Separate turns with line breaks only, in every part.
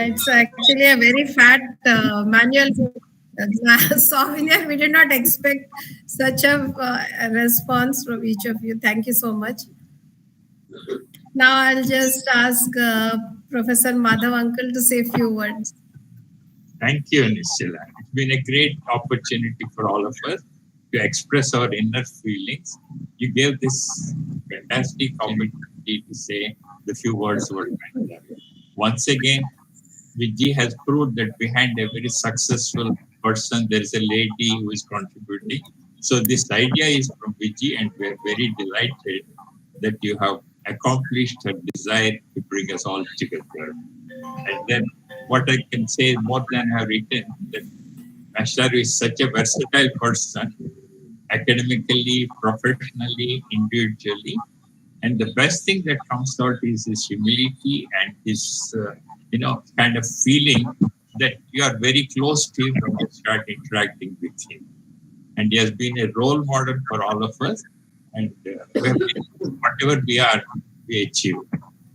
It's actually a very fat manual souvenir. We did not expect such a response from each of you. Thank you so much. Now I'll just ask Professor Madhav Uncle to say a few words.
Thank you, Nishila. It's been a great opportunity for all of us to express our inner feelings. You gave this fantastic opportunity to say the few words were kind. Once again, Vijay has proved that behind every successful person, there is a lady who is contributing. So this idea is from Vijay, and we are very delighted that you have accomplished her desire to bring us all together. And then what I can say more than I have written, that Master is such a versatile person, academically, professionally, individually. And the best thing that comes out is his humility and his, kind of feeling that you are very close to him when you start interacting with him. And he has been a role model for all of us. And whatever we are, we achieve.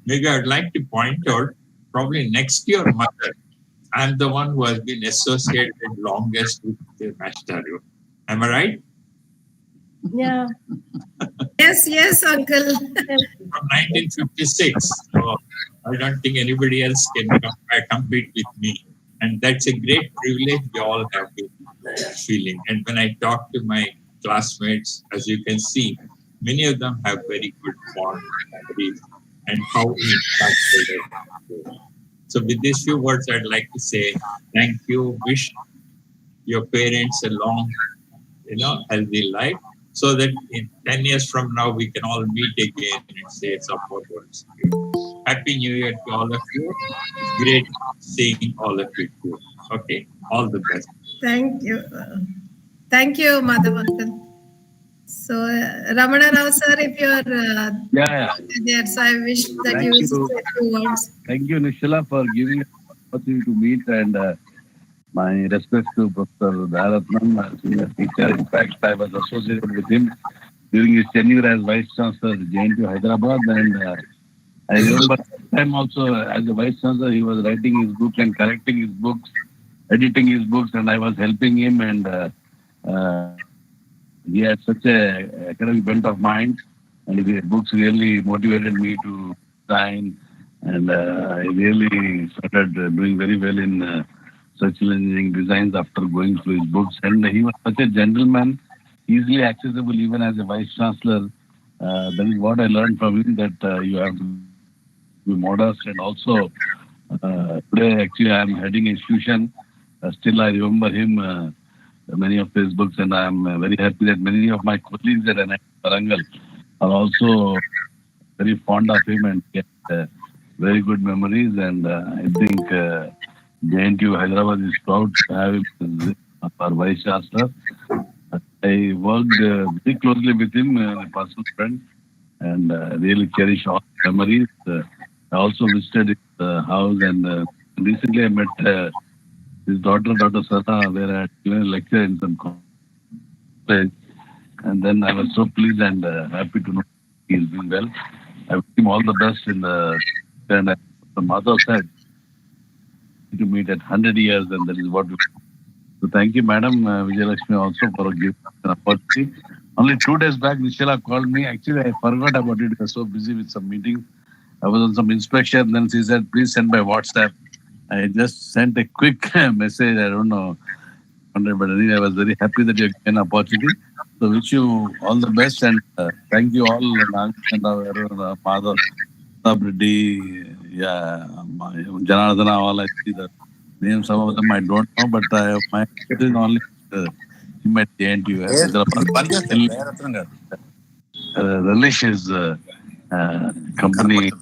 Maybe I would like to point out, probably next to your mother, I'm the one who has been associated longest with the Master. Am I right?
Yeah. Yes, Uncle.
From 1956. So I don't think anybody else can compete with me. And that's a great privilege we all have been feeling. And when I talk to my classmates, as you can see, many of them have very good fond memories and how we interacted. So with these few words, I'd like to say thank you. Wish your parents a long, healthy life, so that in 10 years from now, we can all meet again and say some more words. Happy New Year to all of you. It's great seeing all of you too. Okay, all the best.
Thank you. Thank you, Madhav Uncle. So, Ramana Rao sir, if you're there, so I wish that you say a few words.
Thank you, Nishila, for giving us the opportunity to meet, and my respects to Professor Dayaratnam, senior teacher. In fact, I was associated with him during his tenure as Vice Chancellor at JNTU Hyderabad, and I remember that time also as a Vice Chancellor, he was writing his book and correcting his books, editing his books, and I was helping him, and he had such a academic bent of mind, and his books really motivated me to sign, and I really started doing very well in structural engineering designs after going through his books. And he was such a gentleman, easily accessible even as a Vice Chancellor. That is what I learned from him, that you have to be modest, and also today actually I am heading an institution. Still I remember him, many of his books, and I am very happy that many of my colleagues at NIT Warangal are also very fond of him and get very good memories. And I think JNTU Hyderabad is proud to have him as our Vice Chancellor. I worked very closely with him, a personal friend, and really cherish all memories. I also visited his house, and recently I met his daughter, Dr. Sada, where I had given a lecture in some college. And then I was so pleased and happy to know he is doing well. I wish him all the best in the, and the mother said to meet at 100 years, and that is what we. So thank you, Madam Vijayalakshmi, also for giving an opportunity. Only 2 days back, Nishila called me. Actually, I forgot about it. I was so busy with some meetings. I was on some inspection. Then she said, please send by WhatsApp. I just sent a quick message. I don't know, but anyway, I was very happy that you gave an opportunity. So wish you all the best and thank you all, Nagenarian, Father Reddy, yeah, Janardana, all I see the names. Some of them I don't know, but I have my getting only him at the end. You have Relish is company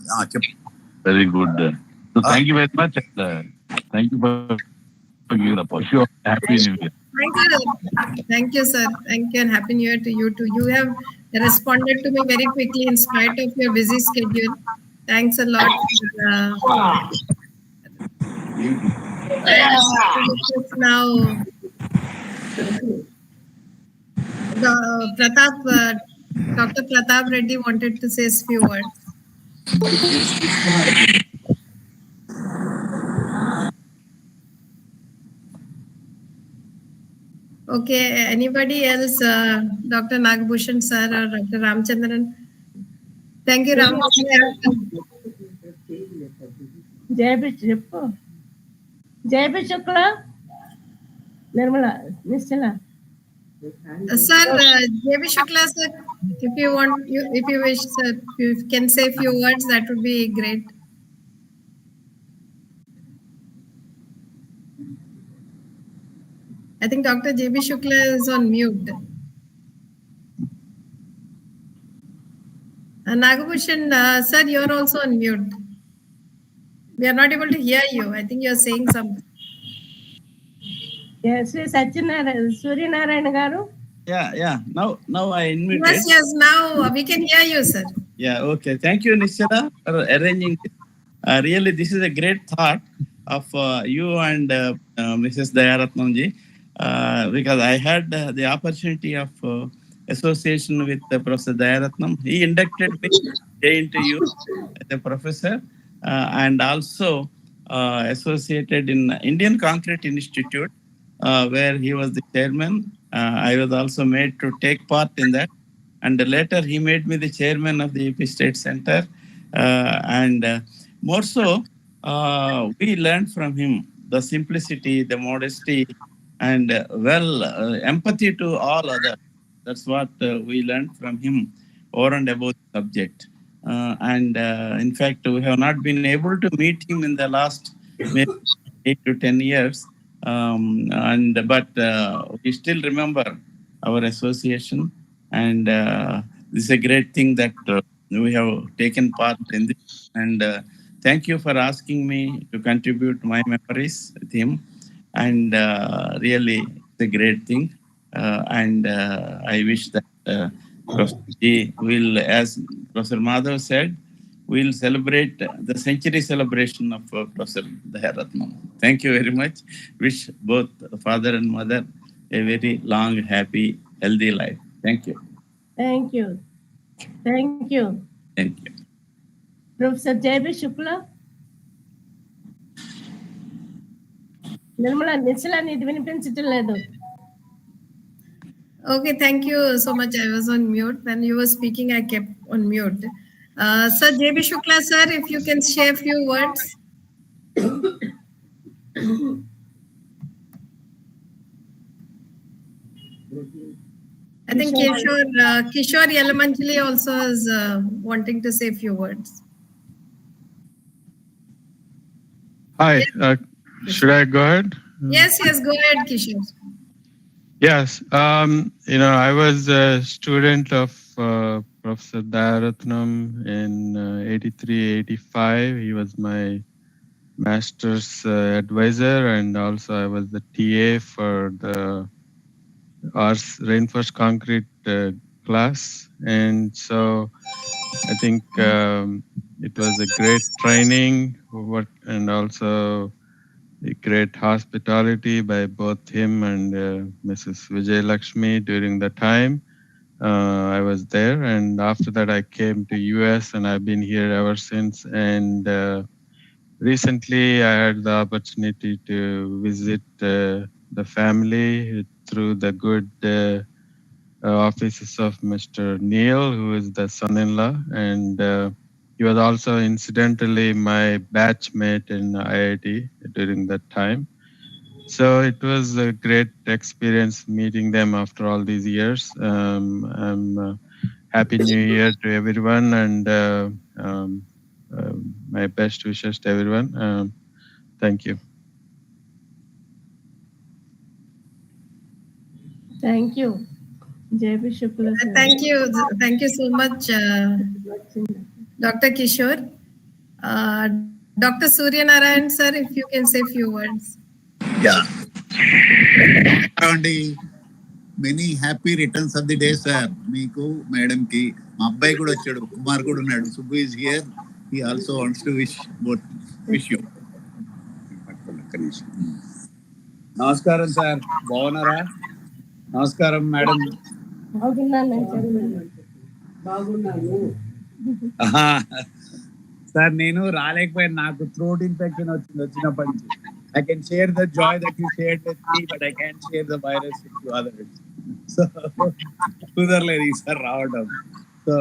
very good. So thank you very much. And, thank you for giving the opportunity. Wish you all happy New Year.
Thank you. Thank you, sir. Thank you, and Happy New Year to you too. You have responded to me very quickly in spite of your busy schedule. Thanks a lot. And now, Pratap, Dr. Pratap Reddy wanted to say a few words. Okay, anybody else? Dr. Nagbhushan sir or Dr. Ramchandran? Thank you, Ramchandran.
Jai Shukla, Nirmala, Nistala.
Sir, J.B. Shukla sir, if you wish, sir, you can say a few words, that would be great. I think Dr. J.B. Shukla is on mute. Nagabhushan, sir, you're also on mute. We are not able to hear you. I think you're saying something.
Yes, Surya Narayan Garu.
Yeah. Now I invited.
Yes. Now we can hear you, sir.
Yeah. Okay. Thank you, Nishala, for arranging this. Really, this is a great thought of you and Mrs. Dayaratnam ji, because I had the opportunity of association with Professor Dayaratnam. He inducted me into you as a professor, and also associated in Indian Concrete Institute, where he was the chairman. I was also made to take part in that. And later he made me the chairman of the AP State Center. And more so, we learned from him the simplicity, the modesty, and empathy to all others. That's what we learned from him over and above the subject. And in fact, we have not been able to meet him in the last maybe 8 to 10 years. But we still remember our association, and this is a great thing that we have taken part in this. And thank you for asking me to contribute my memories with him. And really, it's a great thing. And I wish that Professor G will, as Professor Madhav said, we'll celebrate the century celebration of Professor Dayaratnam. Thank you very much. Wish both father and mother a very long, happy, healthy life. Thank you.
Thank you. Thank you.
Thank you.
Professor J.B. Shukla. Nirmala, Nistala, need వినిపించట్లేదు.
Okay, thank you so much. I was on mute. When you were speaking, I kept on mute. Sir J.B. Shukla, sir, if you can share a few words. I think Kishore Yelamanchili also is wanting to say a few words.
Hi, should I go ahead?
Yes, go ahead, Kishore.
Yes, I was a student of Professor Dayaratnam in 83, 85. He was my master's advisor, and also I was the TA for the reinforced concrete class. And so I think it was a great training, and also a great hospitality by both him and Mrs. Vijay Lakshmi during the time I was there. And after that, I came to US, and I've been here ever since. And recently, I had the opportunity to visit the family through the good offices of Mr. Neil, who is the son-in-law, and he was also incidentally my batchmate in IIT during that time. So it was a great experience meeting them after all these years. Happy New Year to everyone, and my best wishes to everyone. Thank you.
Thank you. JP Shukla sir.
Thank you so much, Dr. Kishore. Dr. Suryanarayan sir, if you can say a few words.
Yeah. Many happy returns of the day, sir. Meeku, Madam Ki, Abbai kuda vachadu, Kumar kuda unnadu. Subbu is here. He also wants to wish you.
నమస్కారం sir, బాగున్నారా? నమస్కారం madam. Sir నేను రాలేకపోయాను, నాకు throat infection వచ్చినప్పటి నుంచి. I can share the joy that you shared with me, but I can't share the virus with you others. So, కుదరలేదు ఈసారి రావడం. So,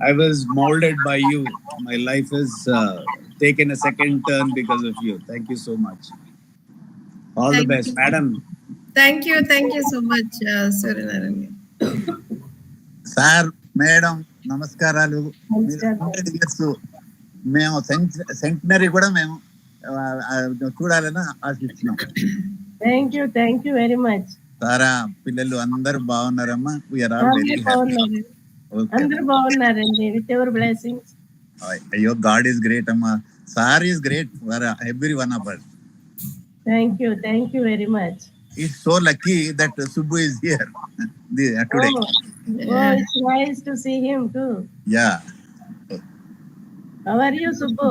I was molded by you. My life is taken a second turn because of you. Thank you so much. All the best, madam.
Thank you so much, Suryanarayan.
Sir, madam, నమస్కారాలు. మేము centenary కూడా మేము చూడాలని ఆశిస్తున్నాం.
Thank you very much.
Sarah పిల్లలు అందరూ బాగున్నారమ్మా? We are all very happy.
అందరూ బాగున్నారండి, విత్ యువర్ బ్లెస్సింగ్స్.
అయ్యో, గాడ్ ఈస్ గ్రేట్ అమ్మా. Sir is great for every one of us.
Thank you very much.
He's so lucky that Subbu is here today.
Oh, it's nice to see him too.
Yeah.
How are you, Subbu?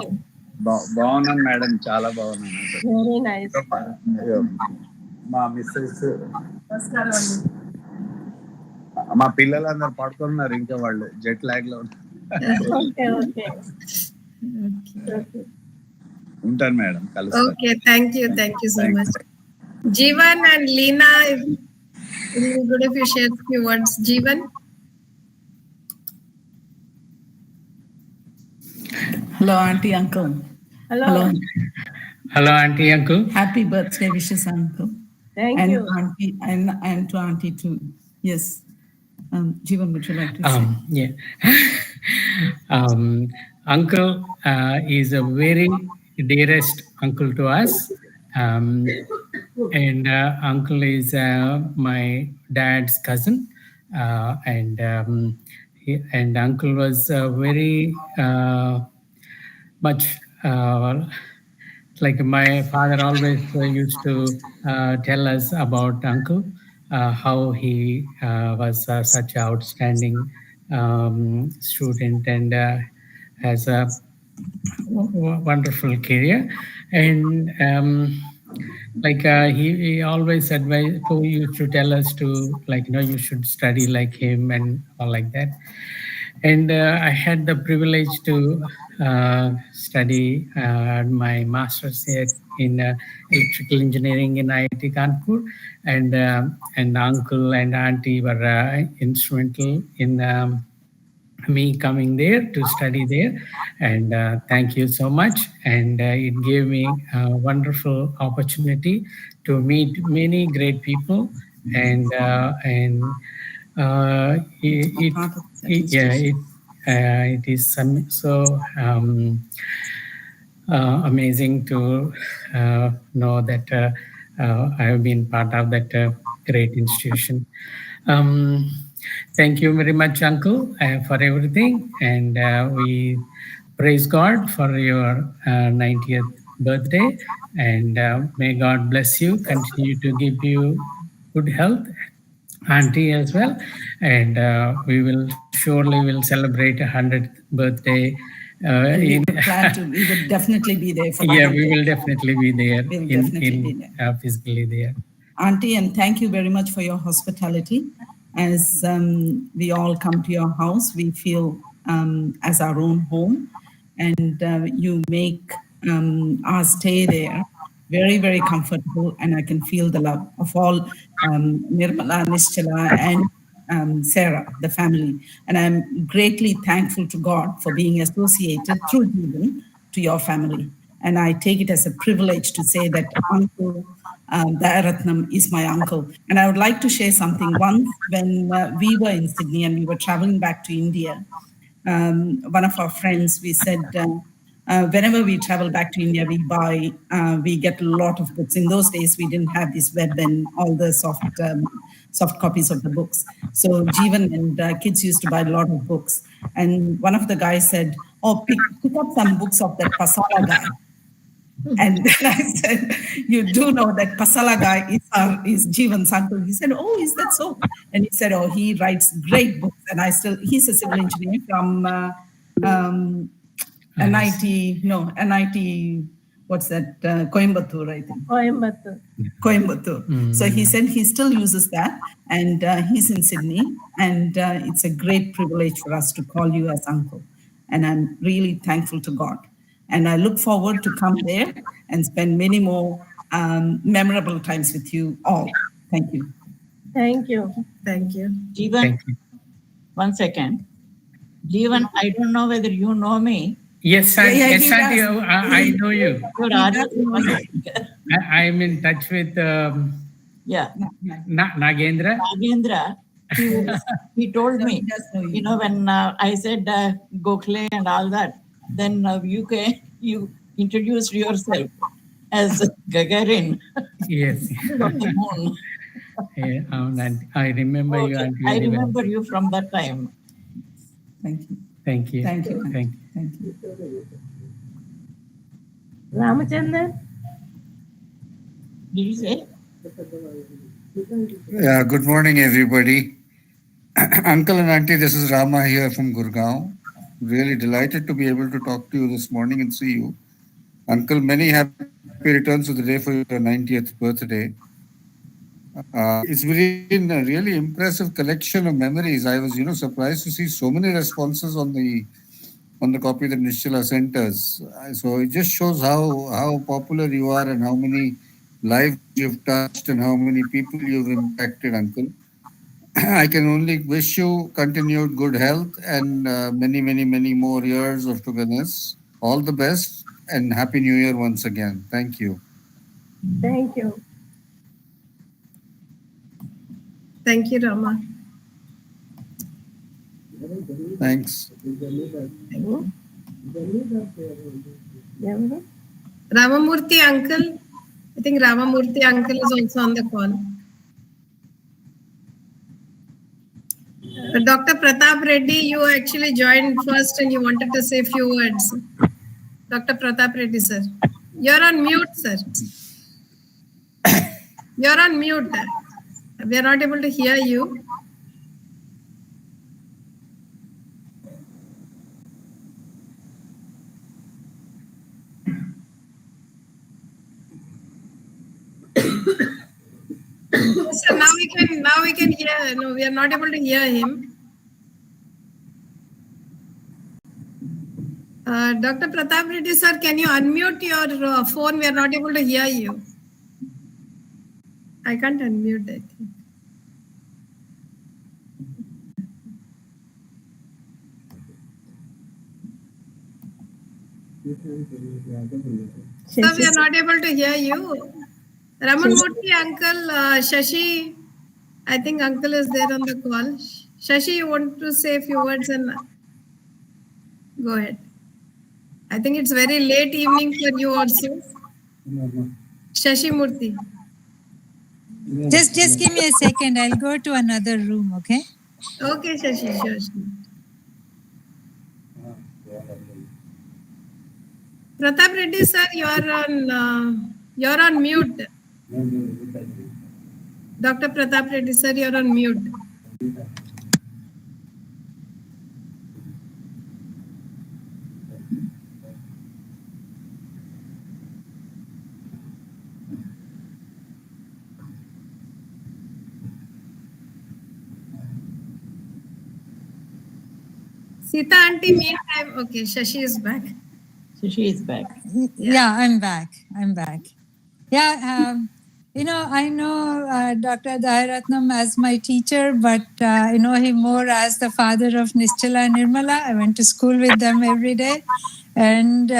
బాగున్నాను madam, చాలా బాగున్నాను.
Very nice.
మా missus, మా పిల్లలందరూ పడుతున్నారు, ఇంకా వాళ్ళు jet lag లో
Okay.
ఉంటాను మేడం, కలుస్తాను.
Okay, thank you so much. Jeevan and Leena, it will be good if you share a few words. Jeevan.
Hello, Auntie, Uncle.
Hello,
Auntie, Uncle.
Happy birthday wishes, Uncle.
Thank
and
you.
Auntie, and to Auntie too. Yes. Jeevan, would you like to say?
Yeah. Uncle is a very dearest uncle to us. And uncle is my dad's cousin, and uncle was very much like my father always used to tell us about uncle, how he was such an outstanding student and has a wonderful career. And he always used to tell us to, you should study like him and all like that. And I had the privilege to study my master's in electrical engineering in IIT Kanpur, and uncle and auntie were instrumental in me coming there to study there. And thank you so much. And it gave me a wonderful opportunity to meet many great people. And it is so amazing to know that I have been part of that great institution. Thank you very much, Uncle, for everything. And we praise God for your 90th birthday. And may God bless you, continue to give you good health, Auntie as well. And we will celebrate 100th birthday.
We will definitely be there for that.
Yeah, we will definitely be there. Physically there.
Auntie, and thank you very much for your hospitality. As we all come to your house, we feel as our own home, and you make our stay there very, very comfortable, and I can feel the love of all Nirmala, Nischala, and Sarah, the family. And I'm greatly thankful to God for being associated through Jeevan to your family. And I take it as a privilege to say that Uncle Dayaratnam is my uncle. And I would like to share something. Once when we were in Sydney and we were traveling back to India, one of our friends, we said, whenever we travel back to India, we get a lot of books. In those days, we didn't have this web and all the soft copies of the books. So Jeevan and kids used to buy a lot of books. And one of the guys said, oh, pick up some books of that Pasala guy. And then I said, you do know that Pasala guy is Jeevan's uncle. He said, oh, is that so? And he said, oh, he writes great books. And he's a civil engineer from NIT, what's that? Coimbatore, I think. Coimbatore. So he said he still uses that, and he's in Sydney, and it's a great privilege for us to call you as uncle. And I'm really thankful to God. And I look forward to come there and spend many more memorable times with you all. Thank you.
Thank you.
Thank you.
Jeevan,
Thank you.
1 second. Jeevan, I don't know whether you know me.
Yes,
he
Auntie,
does.
I know you.
Your
I'm in touch with
yeah.
Nagendra.
Nagendra, he told me, you know, when I said Gokhale and all that, then you introduced yourself as Gagarin.
Yes.
From the moon.
Yeah, I remember you.
Okay. I remember you from that time.
Thank you.
Thank you.
Thank you.
Thank you.
Thank you.
Ramachandran?
Did you say?
Yeah, good morning, everybody. Uncle and Auntie, this is Rama here from Gurgaon. Really delighted to be able to talk to you this morning and see you. Uncle, many happy returns of the day for your 90th birthday. It's been a really impressive collection of memories. I was, surprised to see so many responses on the copy that Nishchala sent us. So it just shows how popular you are and how many lives you've touched and how many people you've impacted, Uncle. I can only wish you continued good health and many, many, many more years of togetherness. All the best and Happy New Year once again. Thank you.
Thank you.
Thank you, Rama.
Thanks.
Ramamurthy uncle. I think Ramamurthy uncle is also on the call. Dr. Pratap Reddy, you actually joined first and you wanted to say a few words. Dr. Pratap Reddy, sir. You're on mute, sir. You're on mute. We are not able to hear you. So now we can hear. No, we are not able to hear him. Dr. Pratap Reddy, sir, can you unmute your phone? We are not able to hear you. I can't unmute, I think. So we are not able to hear you. Ramamurthy uncle, Shashi, I think uncle is there on the call. Shashi, you want to say a few words and go ahead. I think it's very late evening for you also. Shashi Murthy.
Just give me a second. I'll go to another room, okay?
Okay, Shashi, sure. Pratap Reddy, sir, you're on mute. Dr. Pratap Reddy, sir, you're on mute. Sita auntie, meantime, okay, Shashi is back.
Shashi is back.
Yeah, I'm back. Yeah, I know Dr. Dayaratnam as my teacher, but I know him more as the father of Nishchala and Nirmala. I went to school with them every day. And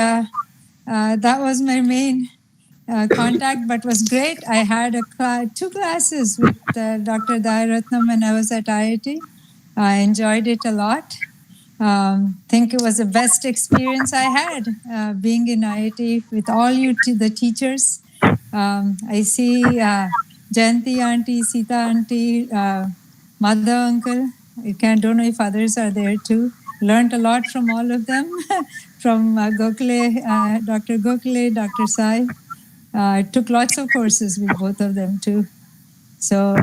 That was my main contact, but was great. I had two classes with Dr. Dayaratnam when I was at IIT. I enjoyed it a lot. Think it was the best experience I had being in IIT with all the teachers. I see Jayanti auntie, Sita auntie, Mother uncle. Don't know if others are there too. Learned a lot from all of them, from Gokhale, Dr. Gokhale, Dr. Sai. I took lots of courses with both of them too. So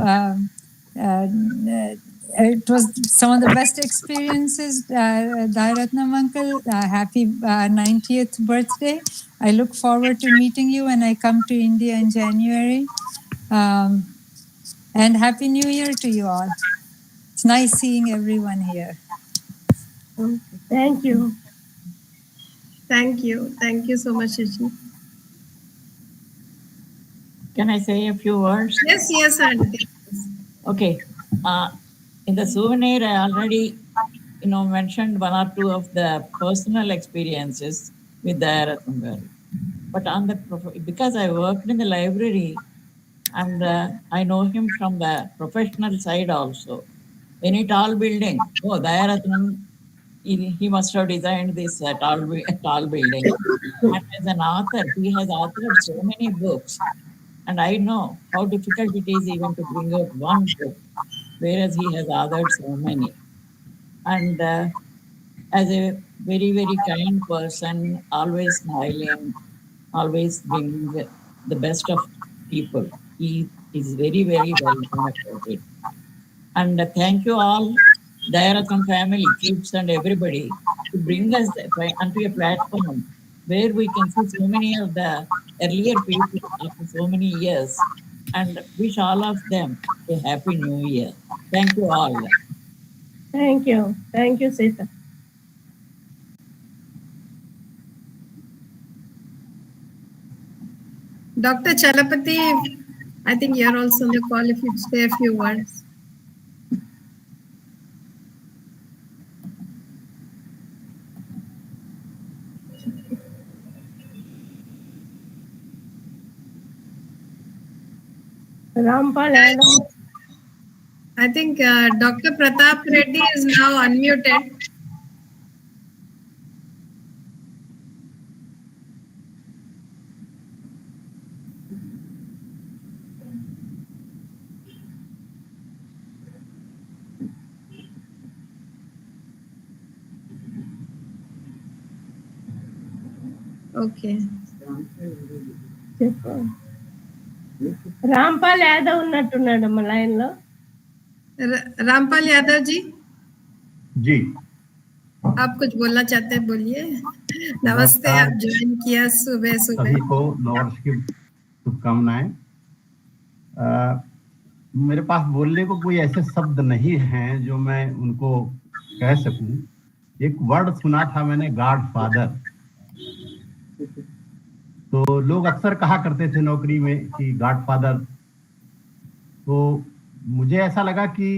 it was some of the best experiences. Dayaratnam uncle, happy 90th birthday. I look forward to meeting you when I come to India in January. And Happy New Year to you all. It's nice seeing everyone here.
Thank you.
Thank you. Thank you so much, Shishi.
Can I say a few words?
Yes, yes, auntie.
Okay. In the souvenir, I already, mentioned one or two of the personal experiences with Dayaratnam. But because I worked in the library, and I know him from the professional side also. Any tall building, Dayaratnam, he must have designed this tall building. And as an author, he has authored so many books. And I know how difficult it is even to bring out one book, whereas he has authored so many. And as a very, very kind person, always smiling, always bringing the best of people. He is very, very well known about it. And thank you all, Dayaratnam family, kids and everybody, to bring us onto a platform where we can see so many of the earlier people after so many years, and wish all of them a happy new year. Thank you all.
Thank you. Thank you, Sita.
Dr. Chalapati, I think you're also on the call if you'd say a few words.
Rampal,
I think Dr. Pratap Reddy is now unmuted. Okay.
Rampal Yadav ఉన్నట్టున్నాడమ్మ line లో.
रामपाल यादव जी,
जी
आप कुछ बोलना चाहते हैं, बोलिए. नमस्ते. आप ज्वाइन किया सुबह सुबह.
सभी को नववर्ष की शुभकामनाएं. मेरे पास बोलने को कोई ऐसे शब्द नहीं हैं जो मैं उनको कह सकूं. एक वर्ड सुना था मैंने, गॉड फादर. तो लोग अक्सर कहा करते थे नौकरी में कि गॉड फादर. तो मुझे ऐसा लगा कि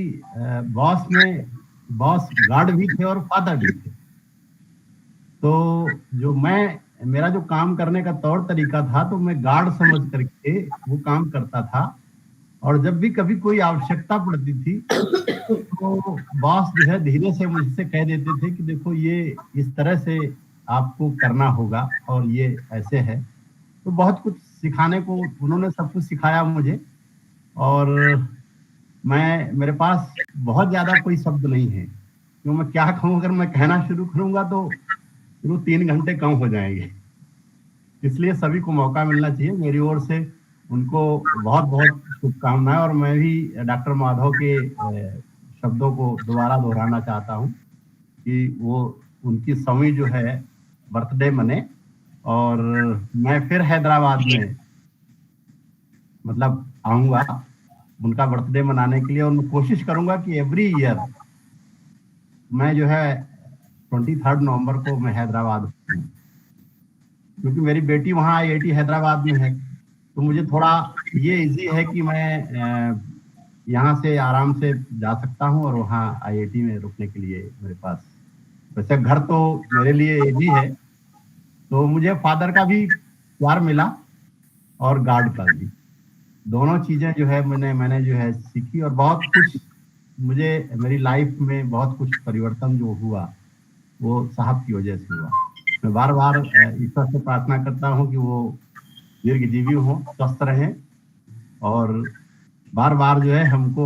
बॉस गॉड भी थे और फादर भी थे. तो मेरा जो काम करने का तौर तरीका था, तो मैं गॉड समझ करके वो काम करता था. और जब भी कभी कोई आवश्यकता पड़ती थी तो बॉस जो है धीरे से मुझसे कह देते थे कि देखो ये इस तरह से आपको करना होगा और ये ऐसे है. तो बहुत कुछ सिखाने को उन्होंने सब कुछ सिखाया मुझे. और मेरे पास बहुत ज्यादा कोई शब्द नहीं है, क्यों मैं क्या कहूँ. अगर मैं कहना शुरू करूंगा तो 3 घंटे कम हो जाएंगे. इसलिए सभी को मौका मिलना चाहिए. मेरी ओर से उनको बहुत बहुत शुभकामनाएं. और मैं भी डॉक्टर माधव के शब्दों को दोबारा दोहराना चाहता हूँ कि वो उनकी 100वीं जो है बर्थडे मने. और मैं फिर हैदराबाद में मतलब आऊंगा उनका बर्थडे मनाने के लिए. और मैं कोशिश करूंगा कि एवरी ईयर मैं जो है 23 नवंबर को मैं हैदराबाद हूँ, क्योंकि मेरी बेटी वहाँ IIT हैदराबाद में है. तो मुझे थोड़ा ये इजी है कि मैं यहाँ से आराम से जा सकता हूँ और वहाँ IIT में रुकने के लिए मेरे पास. वैसे घर तो मेरे लिए इजी है, तो मुझे फादर का भी प्यार मिला और गॉड का भी। दोनों चीजें जो है मैंने जो है सीखी, और बहुत कुछ मुझे मेरी लाइफ में बहुत कुछ परिवर्तन जो हुआ वो साहब की वजह से हुआ। मैं बार बार ईश्वर से प्रार्थना करता हूँ कि वो दीर्घजीवी हो, स्वस्थ रहें, और बार बार जो है हमको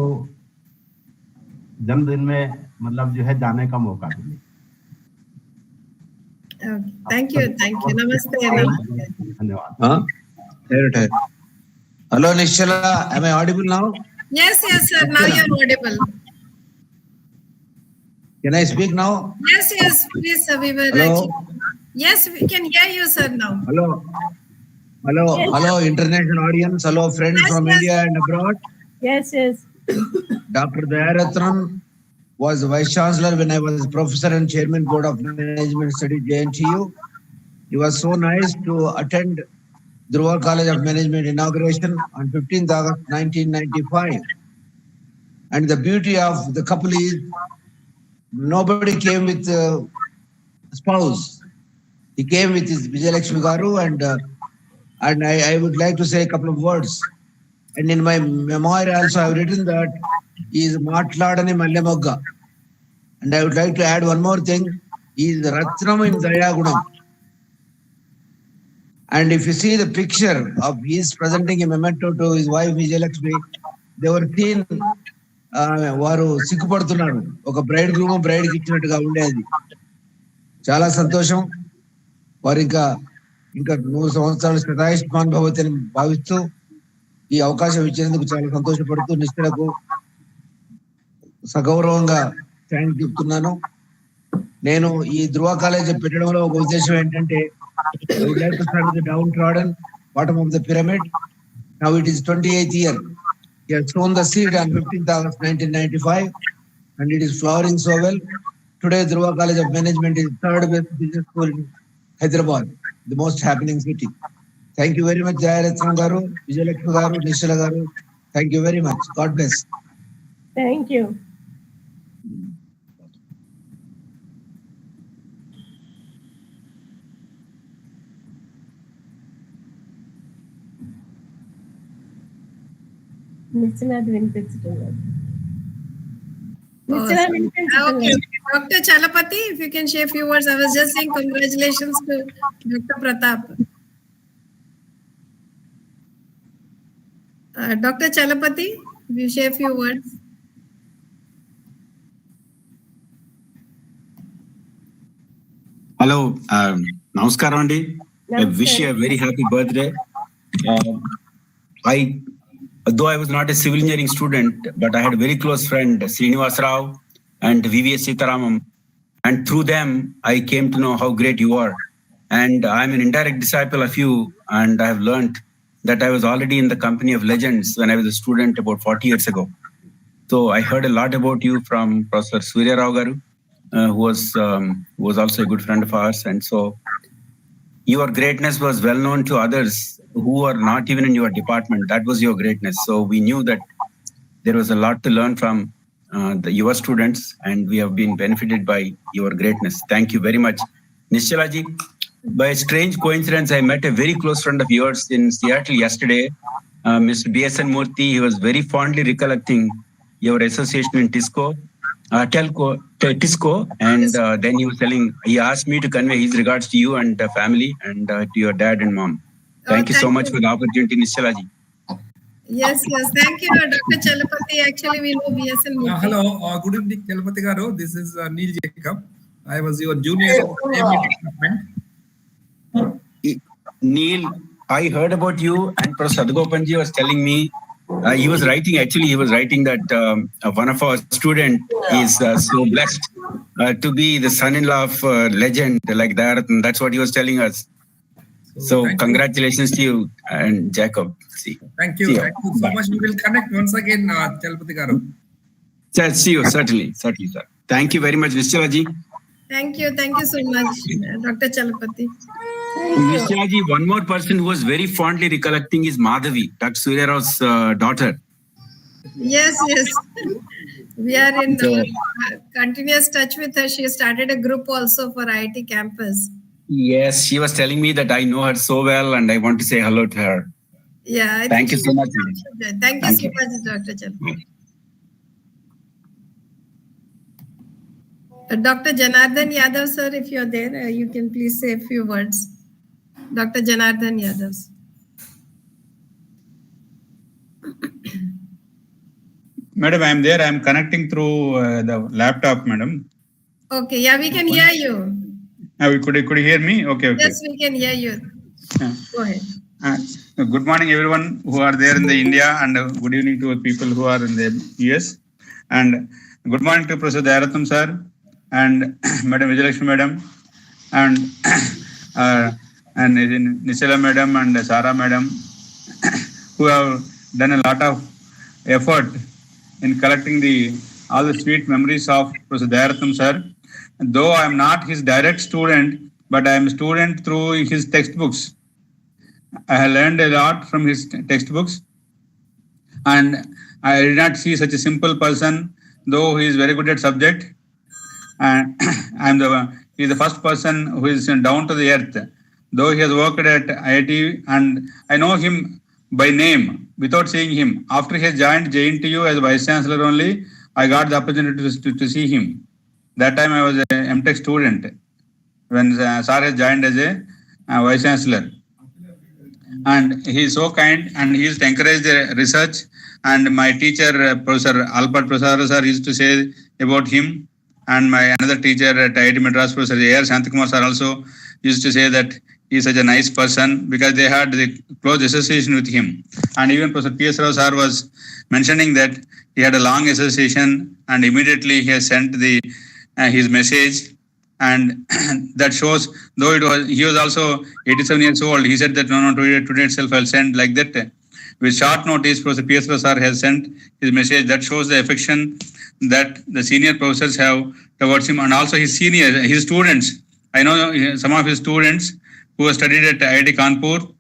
जन्मदिन में मतलब जो है जाने का मौका मिले।
थैंक यू, नमस्ते।
धन्यवाद।
Hello, Nishala. Am I audible now?
Yes, sir. Now you're audible.
Can I speak now?
Yes, please, sir. We were yes, we can hear you, sir, now.
Hello, international audience. Hello, friends from India and abroad.
Yes.
Dr. Dayaratnam was Vice Chancellor when I was Professor and Chairman Board of Management Studies, JNTU. He was so nice to attend Dhruva College of Management inauguration on 15th August 1995. And the beauty of the couple is nobody came with a spouse. He came with his Vijayalakshmi Garu, and I would like to say a couple of words. And in my memoir also I have written that he is Matladani Mallemogga. And I would like to add one more thing. He is Ratnam in Dayagunam. And if you see the picture of his presenting a memento to his wife Vijayalakshmi, they were seen వారు సిగ్గుపడుతున్నారు, ఒక braid groom బ్రైడ్కి ఇచ్చినట్టుగా ఉండేది. చాలా సంతోషం. వారు ఇంకా 100 సంవత్సరాలు శతాయుష్మాన్ భవతి అని భావిస్తూ ఈ అవకాశం ఇచ్చినందుకు చాలా సంతోషపడుతూ నిశ్చలకు సగౌరవంగా థ్యాంక్ చెప్తున్నాను. నేను ఈ ధృవ కాలేజ్ పెట్టడంలో ఒక ఉద్దేశం ఏంటంటే, I would like to start with the downtrodden, bottom of the pyramid. Now it is 28th year. He has sown the seed on 15th August 1995, and it is flowering so well. Today, Dhruva College of Management is third best business school in Hyderabad, the most happening city. Thank you very much, Dayaratnam Garu, Vijayalakshmi Garu, Nishala Garu. Thank you very much. God bless.
Thank you.
Dr. Chalapati, if you can share a few words. I was just saying congratulations to Dr. Pratap. Dr. Chalapati, if you share a few words.
Hello, Namaskaram Andi. I wish you a very happy birthday. Though I was not a civil engineering student, but I had a very close friend, Srinivas Rao and VVS Sitaramam. And through them, I came to know how great you are. And I'm an indirect disciple of you. And I have learned that I was already in the company of legends when I was a student about 40 years ago. So I heard a lot about you from Professor Surya Rao Garu, who was also a good friend of ours. And so your greatness was well known to others who are not even in your department. That was your greatness. So we knew that there was a lot to learn from your students, and we have been benefited by your greatness. Thank you very much. Nishalaji, by a strange coincidence, I met a very close friend of yours in Seattle yesterday, Mr. BSN Murthy. He was very fondly recollecting your association in Tisco, and then he asked me to convey his regards to you and the family and to your dad and mom. Thank you so much for the opportunity, Nishalaji.
Yes. Thank you, Dr. Chalapati. Actually, we know BSN Murthy.
Hello, good evening, Chalapati Garu. This is Neil Jacob. I was your junior in the department.
Neil, I heard about you, and Professor Sadgopanji was telling me he was writing that one of our students is so blessed to be the son-in-law of a legend like Dayaratnam. That's what he was telling us. So congratulations to you and Jacob.
Thank you so much. We will connect once again, Chalapati Garu.
See you, certainly, sir. Thank you very much, Nishalaji.
Thank you so much, Dr. Chalapati.
Nishalaji, one more person who was very fondly recollecting is Madhavi, Dr. Surya Rao's daughter.
Yes. We are in continuous touch with her. She started a group also for IIT campus.
Yes, she was telling me that I know her so well and I want to say hello to her.
Yeah, I
Thank
think
you so much.
Thank you
Thank
so
you.
much, Dr. Chan. Dr. Janardhan Yadav, sir, if you're there, you can please say a few words. Dr. Janardhan Yadav.
Madam, I am there. I am connecting through the laptop, madam.
Okay, yeah, we can hear you.
Could you hear me? Okay.
Yes, we can hear you. Go ahead.
Good morning, everyone who are there in the India, and good evening to people who are in the US. And good morning to Professor Dayaratnam sir and Madam Vijayalakshmi madam and Nishala madam and Sara madam who have done a lot of effort in collecting all the sweet memories of Professor Dayaratnam sir. Though I am not his direct student, but I am a student through his textbooks. I have learned a lot from his textbooks, and I did not see such a simple person, though he is very good at subject. And he is the first person who is down to the earth. Though he has worked at IIT, and I know him by name without seeing him. After he has joined JNTU as Vice Chancellor only, I got the opportunity to see him. That time I was a MTech student when Sir has joined as a Vice Chancellor. And he is so kind, and he used to encourage the research. And my teacher, Professor Albert Prasad sir, used to say about him. And my another teacher at IIT Madras, Professor A.R. Shantakumar sir, also used to say that he is such a nice person because they had the close association with him. And even Professor P.S. Rao sir was mentioning that he had a long association, and immediately he has sent his message. And that shows, though he was also 87 years old, he said that no, today itself I'll send like that. With short notice, Professor P.S. sir has sent his message. That shows the affection that the senior professors have towards him, and also his students. I know some of his students who have studied at IIT Kanpur,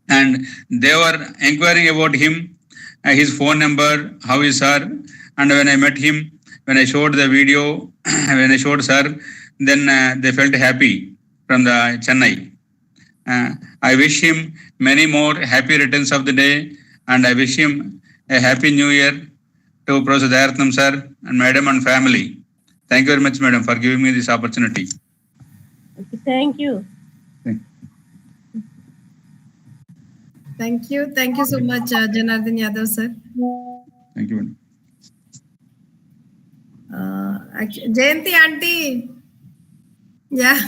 and they were inquiring about him, his phone number, how is sir. And when I met him, when I showed the video, when I showed sir, then they felt happy from the Chennai. I wish him many more happy returns of the day, and I wish him a happy new year to Professor Dayaratnam sir and madam and family. Thank you very much, madam, for giving me this opportunity.
Thank you.
Thank you. Thank you so much, Janardhan Yadav sir.
Thank you.
Jayanti auntie. Yeah,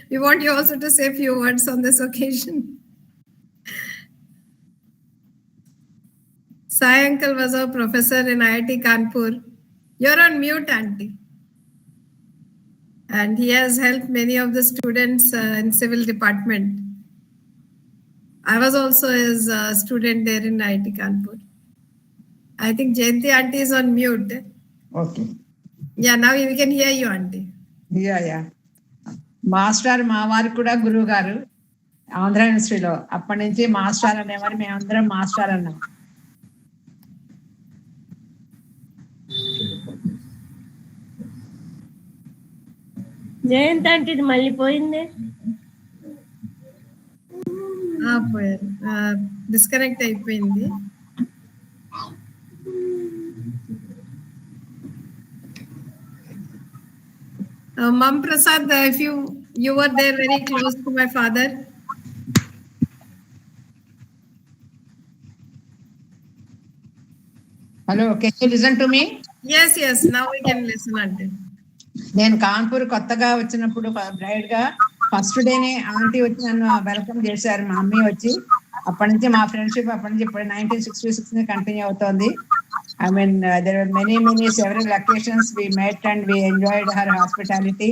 we want you also to say a few words on this occasion. Sai uncle was a professor in IIT Kanpur. You're on mute, auntie. And he has helped many of the students in civil department. I was also his student there in IIT Kanpur. I think Jayanti auntie is on mute.
Okay.
Yeah, now we can hear you, auntie.
Yeah. Master మా వారికి కూడా గురువు గారు ఆంధ్ర యూనివర్సిటీలో అప్పటి నుంచి master అనేవారు, మేమందరం మాస్టర్ అన్నాం.
జయంత్ అంటే ఇది మళ్ళీ పోయింది,
డిస్కనెక్ట్ అయిపోయింది. Mam Prasad, if you were there very close to my father.
Hello, can you listen to me?
Yes, now we can listen until.
నేను కాన్పూర్ కొత్తగా వచ్చినప్పుడు బ్రైడ్ గా ఫస్ట్ డేనే ఆంటీ వచ్చి నన్ను వెల్కమ్ చేశారు, మా మమ్మీ వచ్చి. అప్పటి నుంచి మా ఫ్రెండ్షిప్ అప్పటి నుంచి ఇప్పుడు 1966 కంటిన్యూ అవుతోంది. I mean, there were many several occasions we met and we enjoyed her hospitality.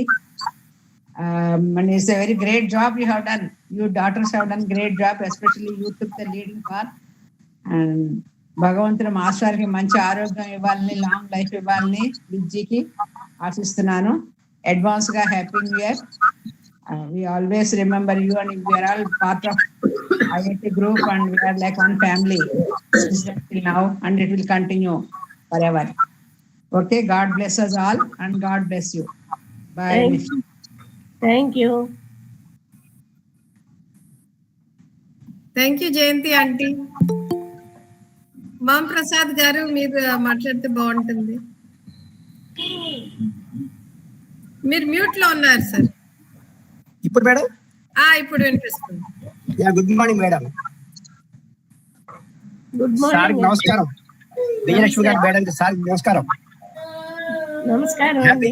And it's a very great job you have done. You daughters have done great job, especially you took the leading part. And భగవంతుడు మాస్టర్కి మంచి ఆరోగ్యం ఇవ్వాలని, long life ఇవ్వాలని విద్యకి ఆశిస్తున్నాను. Advance గా happy new year. We always remember you, and we are all part of IIT group, and we are like one family till now, and it will continue forever. Okay, God bless us all, and God bless you. Bye.
Thank you.
Thank you Jayanthi aunty. Ma'am Prasad garu మీరు మాట్లాడితే బాగుంటుంది. మీరు mute లో ఉన్నారు sir.
ఇప్పుడు madam
ఇప్పుడు వినిపిస్తుంది.
Good morning madam.
Good
sir
morning.
నమస్కారం. విజయలక్ష్మి గారు మేడం సార్ నమస్కారం.
నమస్కారం అండి.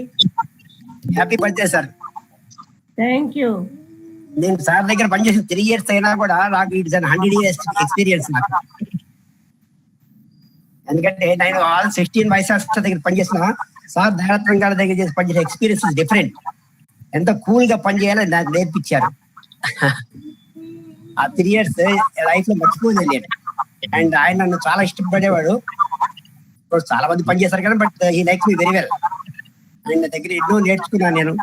Happy birthday sir.
Thank you.
నేను సార్ దగ్గర పనిచేసిన 3 years అయినా కూడా నాకు ఇట్స్ 100 years ఎక్స్పీరియన్స్ నాకు. ఎందుకంటే నేను 16 వయసు దగ్గర పనిచేసిన సార్ దయారత్నం గారి దగ్గర చేసి పనిచేసిన ఎక్స్పీరియన్స్ డిఫరెంట్. ఎంత కూల్ గా పనిచేయాలో నాకు నేర్పించారు. ఆ 3 years లైఫ్ లో మర్చిపోలేదు. అండ్ ఆయన నన్ను చాలా ఇష్టపడేవాడు. చాలా మంది పనిచేశారు కదా, but he likes me very well. ఆయన దగ్గర ఎన్నో నేర్చుకున్నాను నేను.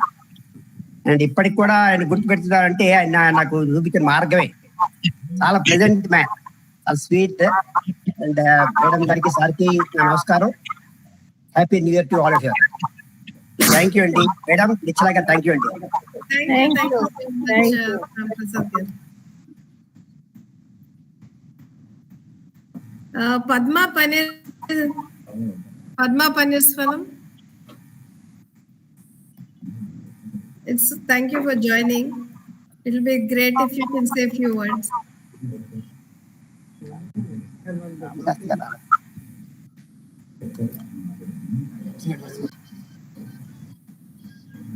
అండ్ ఇప్పటికి కూడా ఆయన గుర్తుపెడుతున్నారంటే ఆయన నాకు చూపించిన మార్గమే. చాలా ప్లెజెంట్ మ్యాన్, చాలా స్వీట్. అండ్ మేడం గారికి సార్కి నమస్కారం. Happy new year to all of you. Thank you అండి మేడం. నిశ్చలా గారు థ్యాంక్ యూ అండి.
Padma పన్నీర్స్వరం. Thank you for joining. It will be great if you can say a few words.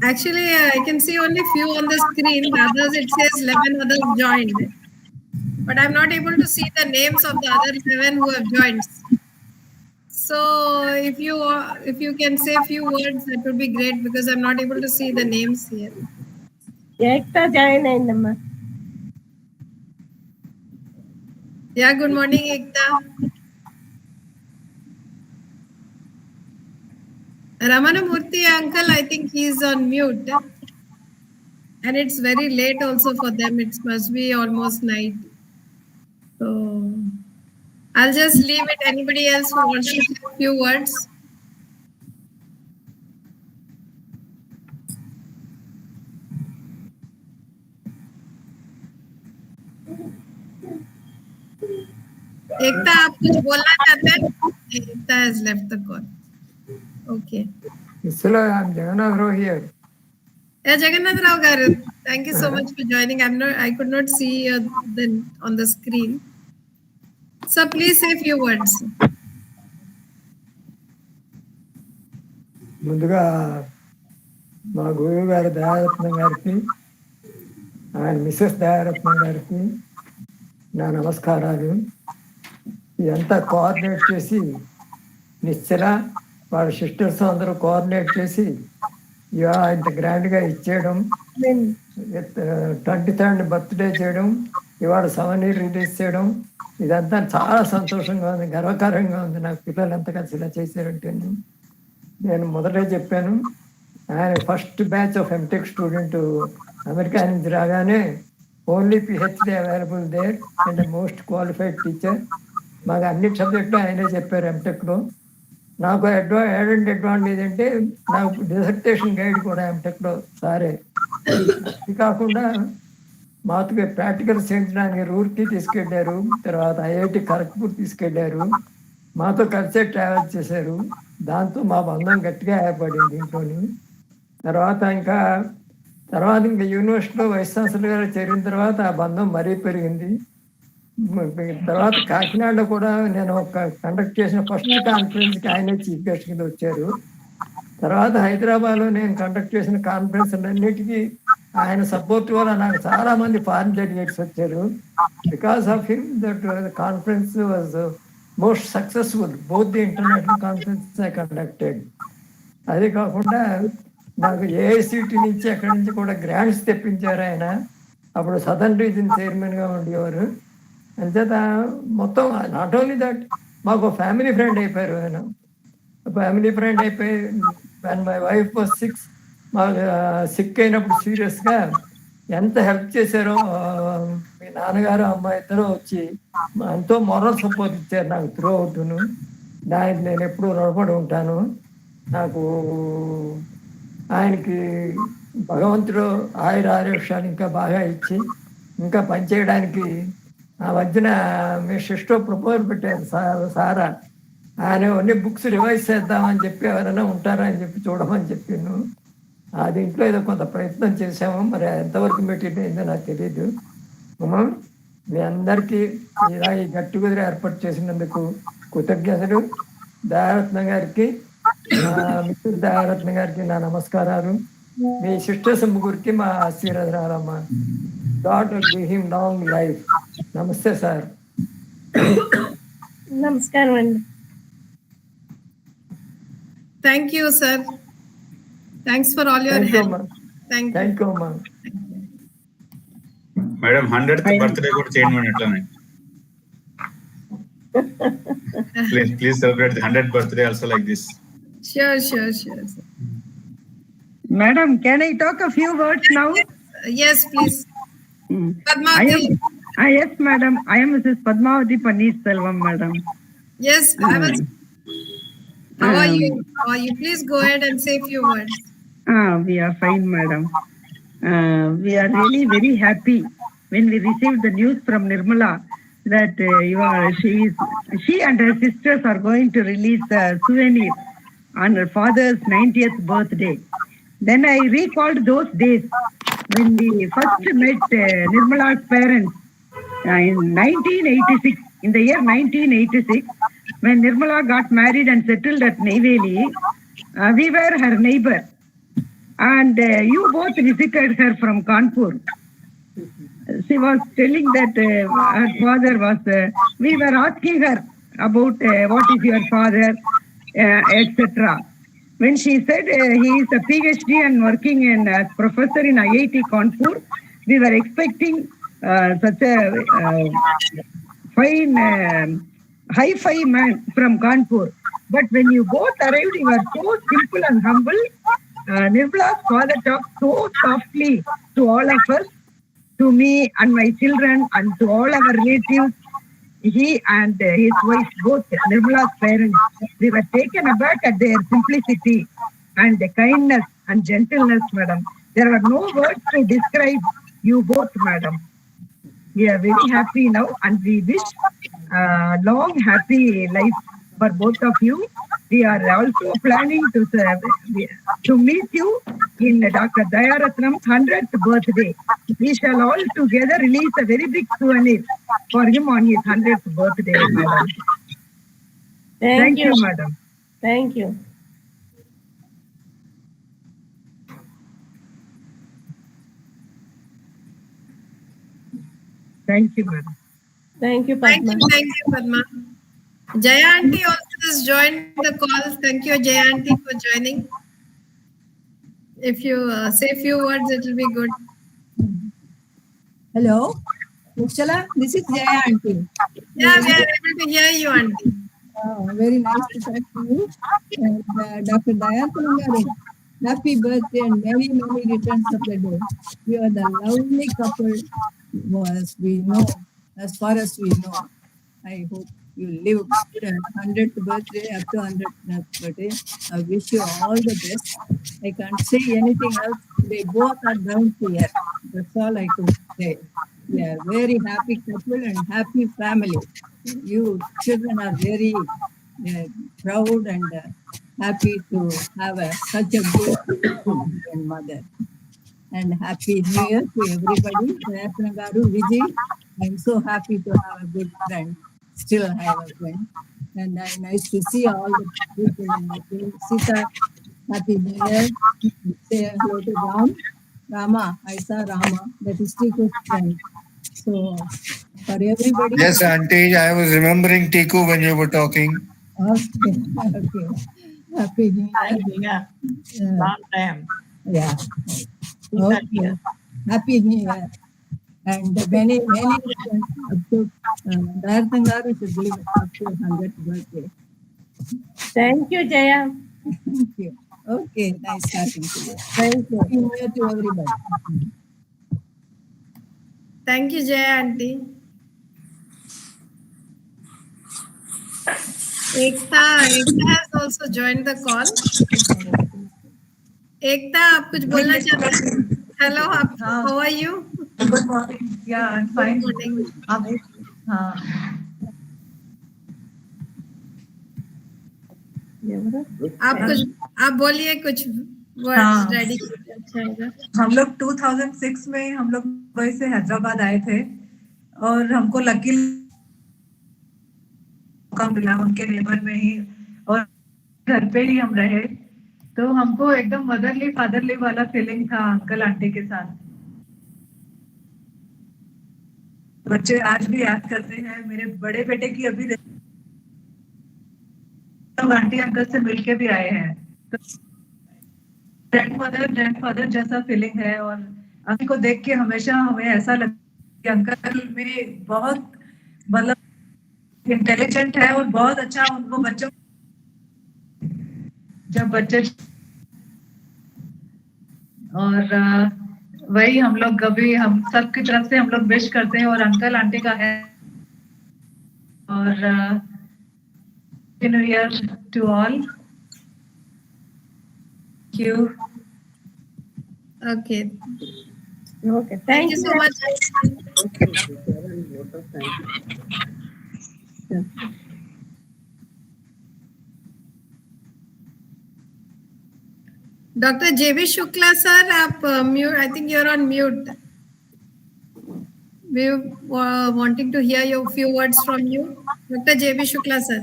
Actually, I can see only few on the screen. Others, it says 11 others joined. But I'm not able to see the names of the other 11 who have joined. So if you can say a few words, that would be great because I'm not able to see the names here.
Ekta join aindamma.
Yeah, good morning, Ekta. Ramanamurthy uncle, I think he's on mute. And it's very late also for them. It must be almost night. So I'll just leave it. Anybody else who wants to say a few words? Ekta, आप कुछ बोलना चाहते हैं? Ekta has left the call. Okay.
Hello, I'm Jagannath Rao here.
Yeah, Jagannath Rao garu, thank you so much for joining. I could not see on the screen. So please say a few words.
ముందుగా మా గురువు గారు దయారత్నం గారికి ఆయన Mrs Dayaratnam గారికి నా నమస్కారాలు. ఇదంతా కోఆర్డినేట్ చేసి నిశ్చల వాళ్ళ సిస్టర్స్ అందరూ కోఆర్డినేట్ చేసి ఇంత గ్రాండ్గా ఇచ్చేయడం, 23rd బర్త్డే చేయడం, ఇవాళ 7 year రిలీజ్ చేయడం, ఇదంతా చాలా సంతోషంగా ఉంది, గర్వకారంగా ఉంది. నాకు పిల్లలు ఎంత కలిసి ఇలా చేశారంటే నేను మొదటే చెప్పాను. ఆయన first batch of MTech student America నుంచి రాగానే only PhD available there and most qualified teacher. మాకు అన్ని సబ్జెక్టులు ఆయనే చెప్పారు ఎంటెక్లో. నాకు యాడెడ్ అడ్వాంటేజ్ అంటే నాకు డిసర్టేషన్ గైడ్ కూడా ఎంటెక్లో సారే. ఇది కాకుండా మాకు ప్రాక్టికల్స్ చేయించడానికి రూర్కి తీసుకెళ్ళారు, తర్వాత ఐఐటి ఖరగ్పూర్ తీసుకెళ్ళారు, మాతో కలిసే ట్రావెల్ చేశారు. దాంతో మా బంధం గట్టిగా ఏర్పడింది ఇంట్లోని. తర్వాత ఇంకా యూనివర్సిటీలో వైస్ ఛాన్సలర్ గారు చేరిన తర్వాత ఆ బంధం మరీ పెరిగింది. తర్వాత కాకినాడలో కూడా నేను కండక్ట్ చేసిన ఫస్ట్ కాన్ఫరెన్స్కి ఆయనే చీఫ్ గెస్ట్ కింద వచ్చారు. తర్వాత హైదరాబాద్లో నేను కండక్ట్ చేసిన కాన్ఫరెన్స్లన్నిటికీ ఆయన సపోర్ట్ వల్ల నాకు చాలా మంది ఫారిన్ డెలిగేట్స్ వచ్చారు. Because of him that conference was most successful both the international conference I conducted. అదే కాకుండా నాకు ఏఐసిటి నుంచి అక్కడి నుంచి కూడా గ్రాంట్స్ తెప్పించారు ఆయన. అప్పుడు సదర్న్ రీజన్ చైర్మన్గా ఉండేవారు. అంచేత మొత్తం నాట్ ఓన్లీ దట్ మాకు ఫ్యామిలీ ఫ్రెండ్ అయిపోయారు ఆయన. ఫ్యామిలీ ఫ్రెండ్ అయిపోయి when my wife was sick అయినప్పుడు సీరియస్గా ఎంత హెల్ప్ చేశారో మీ నాన్నగారు అమ్మాయి ఇద్దరు వచ్చి ఎంతో మొరల్ సపోర్ట్ ఇచ్చారు నాకు త్రూ అవుట్ను. దానికి నేను ఎప్పుడూ రుణపడి ఉంటాను. నాకు ఆయనకి భగవంతుడు ఆయుర ఆరోగ్యాలు ఇంకా బాగా ఇచ్చి ఇంకా పనిచేయడానికి ఆ మధ్యన మీ సిస్టర్ ప్రపోజల్ పెట్టారు సారా, ఆయన అన్ని బుక్స్ రివైజ్ చేద్దామని చెప్పి ఎవరైనా ఉంటారా అని చెప్పి చూడమని చెప్పాను. దీంట్లో ఏదో కొంత ప్రయత్నం చేశాము, మరి ఎంతవరకు మెటీరియల్ అయిందో నాకు తెలియదు. మీ అందరికీ ఇలా ఈ గట్ టుగెదర్ ఏర్పాటు చేసినందుకు కృతజ్ఞతలు. దయారత్నం గారికి, మిస్టర్ దయారత్నం గారికి నా నమస్కారాలు. మీ సిస్టర్స్ ముగ్గురికి మా ఆశీర్వాదాలమ్మా. God will give him long life. నమస్తే సార్.
నమస్కారం అండి.
Thank you sir. Thanks for all your help.
Thank you అమ్మా.
మేడం 100th బర్త్డే కూడా చేయండి మేడం అట్లానే. Please celebrate the 100th birthday also like this.
Sure.
Madam, can I talk a few words now?
Yes, please. Padmavati.
Yes, madam. I am Mrs. Padmavati Paneerselvam, madam.
Yes, I was. How are you? Please go ahead and say a few words.
We are fine, madam. We are really very happy when we received the news from Nirmala that she and her sisters are going to release a souvenir on her father's 90th birthday. Then I recalled those days when we first met Nirmala's parents in 1986. In the year 1986, when Nirmala got married and settled at Neyveli, we were her neighbor. And you both visited her from Kanpur. She was telling that her father was, we were asking her about what is your father, etc. When she said he is a PhD and working as professor in IIT Kanpur, we were expecting such a fine, hi-fi man from Kanpur. But when you both arrived, you were so simple and humble. Nirmala's father talked so softly to all of us, to me and my children and to all our relatives. He and his wife, both Nirmala's parents, we were taken aback at their simplicity and the kindness and gentleness, madam. There are no words to describe you both, madam. We are very happy now and we wish long, happy life for both of you. We are also planning to meet you in Dr. Dayaratnam's 100th birthday. We shall all together release a very big souvenir for him on his 100th birthday, madam. Thank you, madam.
Thank you.
Thank you, madam.
Thank you, Padma.
Thank you, Padma. Jaya aunty also has joined the call. Thank you, Jaya aunty, for joining. If you say a few words, it will be good.
Hello, Nishala, this is Jaya aunty.
Yeah, we are able to hear you, aunty.
Very nice to talk to you. And Dr. Dayaratnam, happy birthday and many, many returns of the day. You are the lovely couple as we know, as far as we know. I hope you live 100th birthday up to 100th birthday. I wish you all the best. I can't say anything else. They both are down to earth. That's all I could say. We are very happy couple and happy family. You children are very proud and happy to have such a good mother. And happy New Year to everybody. Dayaratnam garu, Vijay, I'm so happy to have a good friend. Still I have a friend. And nice to see all the people in the team. Sita, happy New Year. Say hello to Ram. Rama, I saw Rama. That is Tiku's friend. So, for everybody.
Yes, auntie, I was remembering Tiku when you were talking.
Okay. Happy New Year.
Long time.
Yeah. Okay. Happy New Year. And many returns up to Dayaratnam garu should live up to 100th birthday.
Thank you, Jaya.
Thank you. Okay, nice talking to you.
Thank you.
Happy New Year to everybody.
Thank you, Jaya aunty. Ekta has also joined the call. Ekta, आप कुछ बोलना चाहते हैं? Hello, how are you?
Good morning. Yeah, I'm fine.
Good morning. आप बोलिए कुछ words daddy के लिए अच्छा होगा।
हम लोग 2006 में हम लोग मुंबई से हैदराबाद आए थे और हमको लकी मौका मिला उनके नेबर में ही और घर पे ही हम रहे, तो हमको एकदम मदरली फादरली वाला फीलिंग था अंकल आंटी के साथ। बच्चे आज भी याद करते हैं। मेरे बड़े बेटे की अभी आंटी अंकल से मिलके भी आए हैं, तो ग्रैंडमदर ग्रैंडफादर जैसा फीलिंग है। और अंकल को देख के हमेशा हमें ऐसा लगता है कि अंकल में बहुत मतलब इंटेलिजेंट है और बहुत अच्छा उनको बच्चों जब बच्चे और वही हम लोग कभी हम सब की तरफ से हम लोग विश करते हैं और अंकल आंटी का है और new year to all. Thank you.
Okay.
Okay.
Thank you so much. Dr. JV Shukla sir, आप mute. I think you're on mute. We were wanting to hear your few words from you, Dr. JV Shukla sir.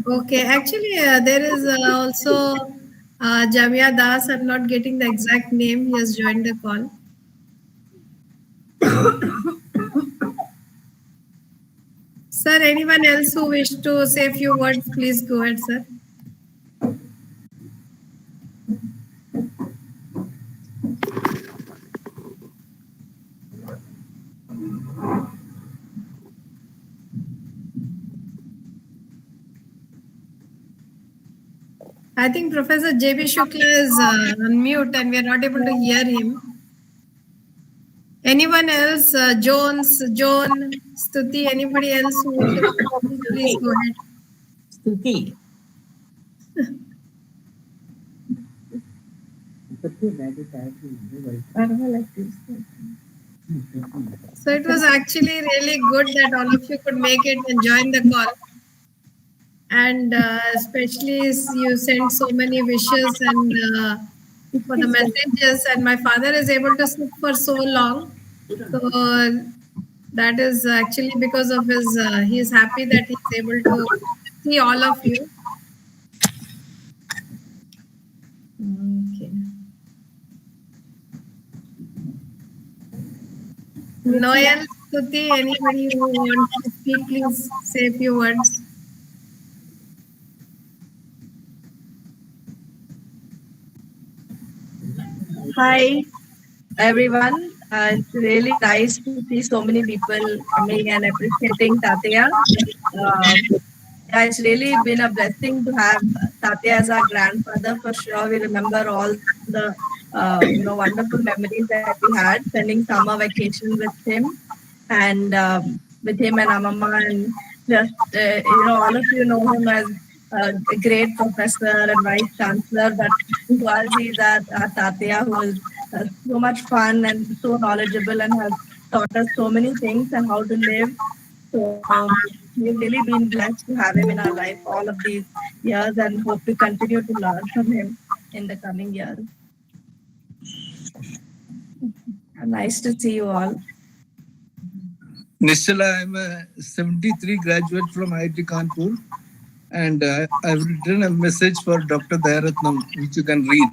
Okay, actually, there is also Jamia Das. I'm not getting the exact name. He has joined the call. Sir, anyone else who wish to say a few words, please go ahead, sir. I think Professor JB Shukla is on mute and we are not able to hear him. Anyone else? Jones, Joan, Stuti, anybody else who please go ahead.
Stuti.
So it was actually really good that all of you could make it and join the call. And especially you sent so many wishes and for the messages, and my father is able to sleep for so long. So that is actually because of his, he is happy that he is able to see all of you. Okay. Noel, Stuti, anybody who wants to speak, please say a few words.
Hi, everyone. It's really nice to see so many people coming and appreciating Tatya. It's really been a blessing to have Tatya as our grandfather. For sure, we remember all the wonderful memories that we had spending summer vacation with him and with him and Amama, and just all of you know him as a great professor and vice chancellor, but to us he's our Tatya, who is so much fun and so knowledgeable and has taught us so many things and how to live. So we've really been blessed to have him in our life all of these years and hope to continue to learn from him in the coming years. Nice to see you all.
Nishala, I'm a 73 graduate from IIT Kanpur, and I've written a message for Dr. Dayaratnam, which you can read.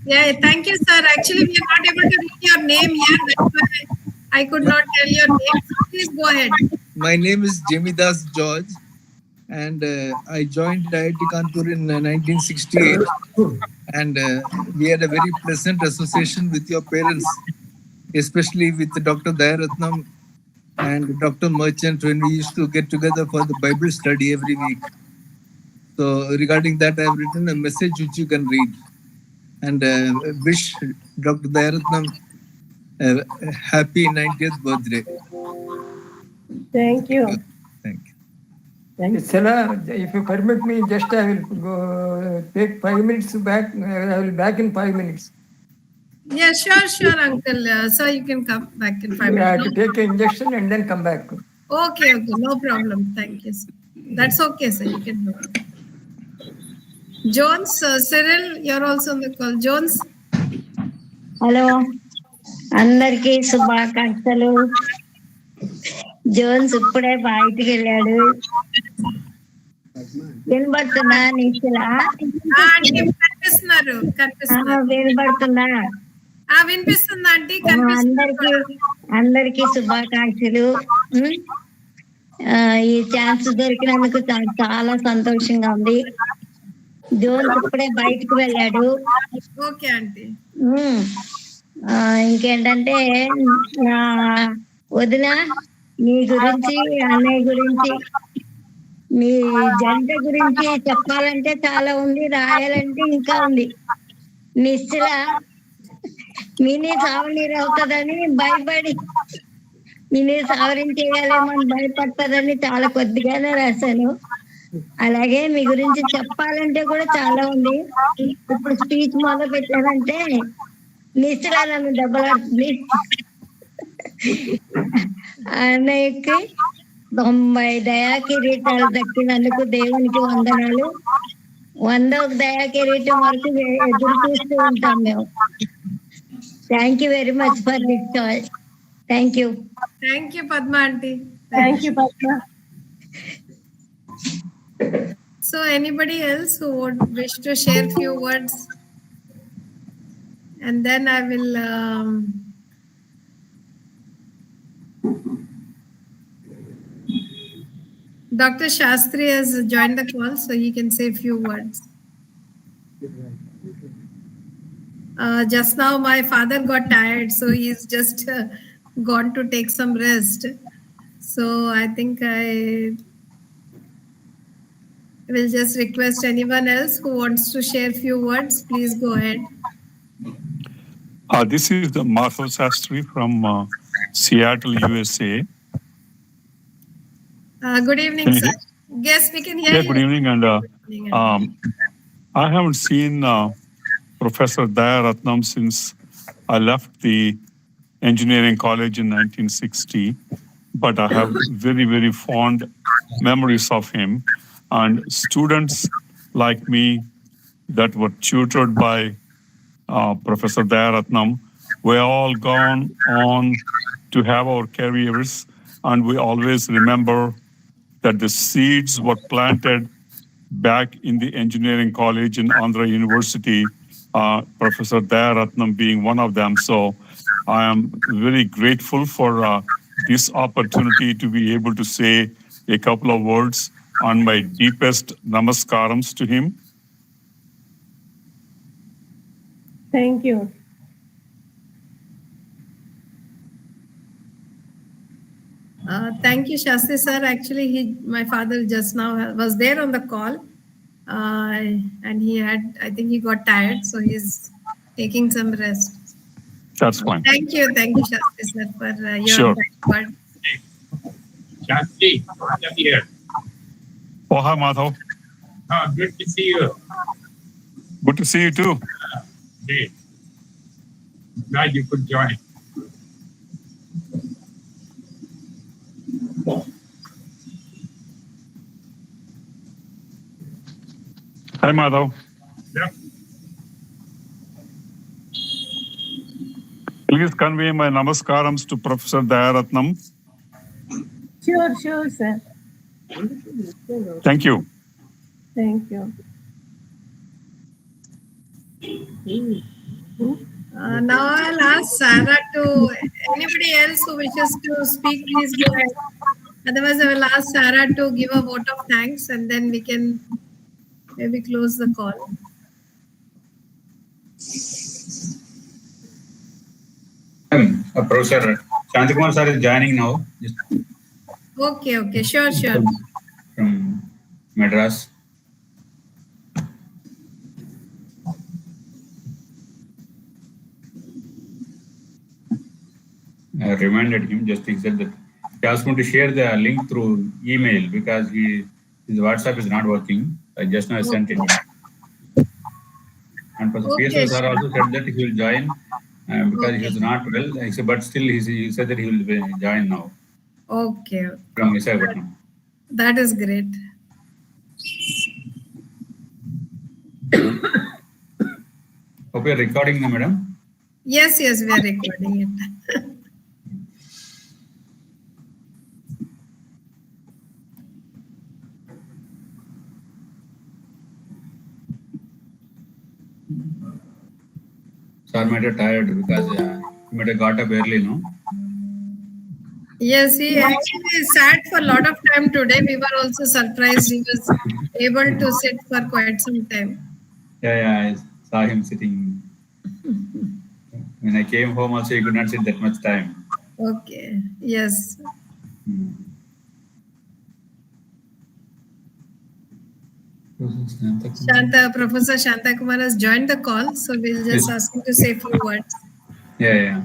Yeah, thank you, sir. Actually, we are not able to read your name here. That's why I could not tell your name. So please go ahead.
My name is Jemidas George, and I joined IIT Kanpur in 1968. And we had a very pleasant association with your parents, especially with Dr. Dayaratnam and Dr. Merchant, when we used to get together for the Bible study every week. So regarding that, I have written a message which you can read, and wish Dr. Dayaratnam a happy 90th birthday.
Thank you.
Thank you.
Stella, if you permit me, just I will go take 5 minutes back. I will back in 5 minutes.
Yeah, sure, uncle. Sir, you can come back in 5
I have
minutes.
to take an injection and then come back.
Okay, no problem. Thank you, sir. That's okay, sir. You can do it. Jones, Cyril, you're also on the call. Jones.
Hello అందరికీ శుభాకాంక్షలు. Jones ఇప్పుడే బయటికి వెళ్ళాడు. వినబడుతుందా నిఖిల?
కనిపిస్తున్నారు.
వినబడుతుందా?
వినిపిస్తుందా aunty?
అందరికీ శుభాకాంక్షలు. ఈ ఛాన్స్ దొరికినందుకు చాలా సంతోషంగా ఉంది. జోన్స్ ఇప్పుడే బయటకు వెళ్ళాడు.
Okay aunty.
ఇంకేంటంటే నా వదిన మీ గురించి, అన్నయ్య గురించి, మీ జంట గురించి చెప్పాలంటే చాలా ఉంది, రాయాలంటే ఇంకా ఉంది. నిశ్చల మినీ సావనీరు అవుతుందని భయపడి మినీ సావరించేయాలేమో అని భయపడుతుందని చాలా కొద్దిగానే రాశాను. అలాగే మీ గురించి చెప్పాలంటే కూడా చాలా ఉంది. ఇప్పుడు స్పీచ్ మొదలు పెట్టానంటే నిశ్చల నన్ను దెబ్బలాడుతుంది. అన్నయ్యకి 90 దయా కిరీటాలు దక్కినందుకు దేవునికి వందనాలు. 100వ దయా కిరీటం వరకు ఎదురు చూస్తూ ఉంటాం మేము. Thank you very much for this choice. Thank you.
Thank you Padma aunty.
Thank you Padma.
So anybody else who would wish to share few words? And then I will Dr. Shastri has joined the call, so he can say a few words. Just now my father got tired, so he's just gone to take some rest. So I think I will just request anyone else who wants to share few words. Please go ahead.
This is the Marshall Shastri from Seattle, USA.
Good evening, sir. Yes, we can hear you.
Good evening. And I haven't seen Professor Dayaratnam since I left the engineering college in 1960, but I have very, very fond memories of him. And students like me that were tutored by Professor Dayaratnam, we all gone on to have our careers, and we always remember that the seeds were planted back in the engineering college in Andhra University, Professor Dayaratnam being one of them. So I am very grateful for this opportunity to be able to say a couple of words on my deepest namaskarams to him.
Thank you.
Thank you, Shastri sir. Actually, my father just now was there on the call, and I think he got tired, so he's taking some rest.
That's fine.
Thank you, Shastri sir, for your
Sure.
word.
Shastri, come here.
Oh, hi, Madhav.
Good to see you.
Good to see you too.
Great. Glad you could join.
Hi, Madhav.
Yep.
Please convey my namaskarams to Professor Dayaratnam.
Sure, sir.
Thank you.
Thank you.
Now I'll ask Sarah to, anybody else who wishes to speak, please go ahead. Otherwise, I will ask Sarah to give a vote of thanks, and then we can maybe close the call.
Professor Shantikumar sir is joining now.
Okay, sure.
From Madras. I reminded him, just he said that he asked me to share the link through email because he His WhatsApp is not working. I just now sent it. And for the
Okay,
PSO sir also said that he will join because he
Okay.
is not well. But still he said that he will join now
Okay.
from Visakhapatnam.
That is great.
Hope you are recording now, madam.
Yes, yes, we are recording it.
Sir might have tired because he might have got up early, no?
Yes, he actually sat for a lot of time today. We were also surprised he was able to sit for quite some time.
Yeah, I saw him sitting. When I came home also, he could not sit that much time.
Okay, yes. Professor Shanta Kumar has joined the call, so we'll just ask him to say a few words.
Yeah.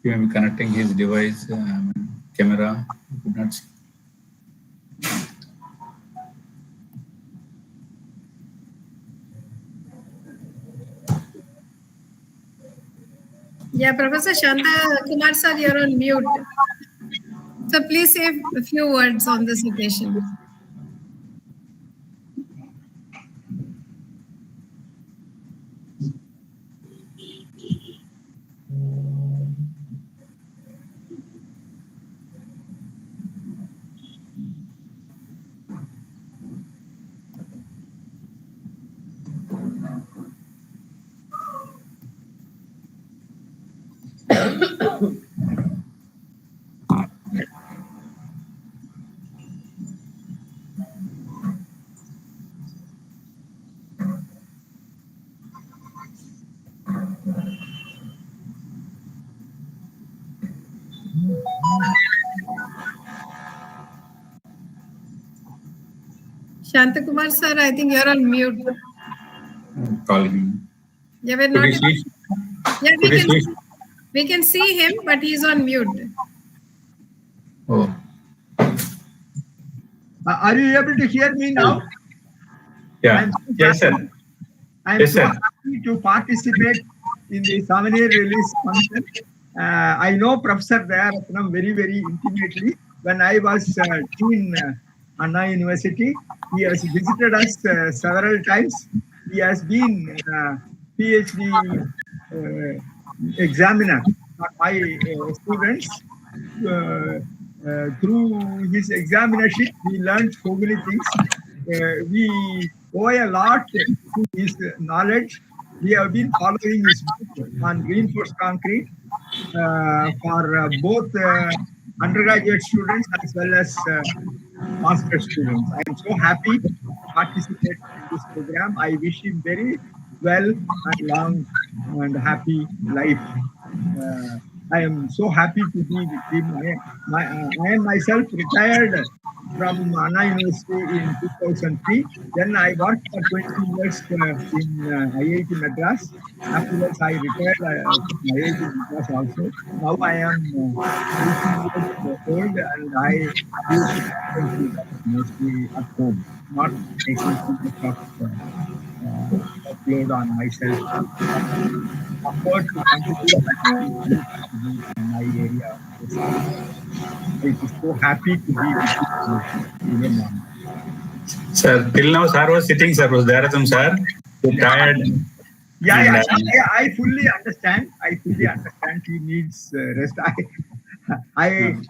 He may be connecting his device, camera. He could not see.
Yeah, Professor Shanta Kumar sir, you're on mute. So please say a few words on this occasion. Shanta Kumar sir, I think you're on mute.
Call him.
Yeah, we're
Could
not.
you see?
Yeah, we can see him, but he's on mute.
Oh.
Are you able to hear me now?
Yeah. Yes, sir.
I'm so happy to participate in the souvenir release function. I know Professor Dayaratnam very, very intimately. When I was in Anna University, he has visited us several times. He has been PhD examiner for my students. Through his examination, we learned so many things. We owe a lot to his knowledge. We have been following his book on reinforced concrete for both undergraduate students as well as master students. I am so happy to participate in this program. I wish him very well and long and happy life. I am so happy to be with him. I am myself retired from Anna University in 2003. Then I worked for 20 years in IIT Madras. Afterwards, I retired from IIT Madras also. Now I am 80 years old and I use computers mostly at home, not taking too much of upload on myself. Afford to contribute in my area. I was so happy to be with you even now.
Sir, till now, sir was sitting, sir, was Dayaratnam, sir. He tired.
Yeah, I fully understand. He needs rest.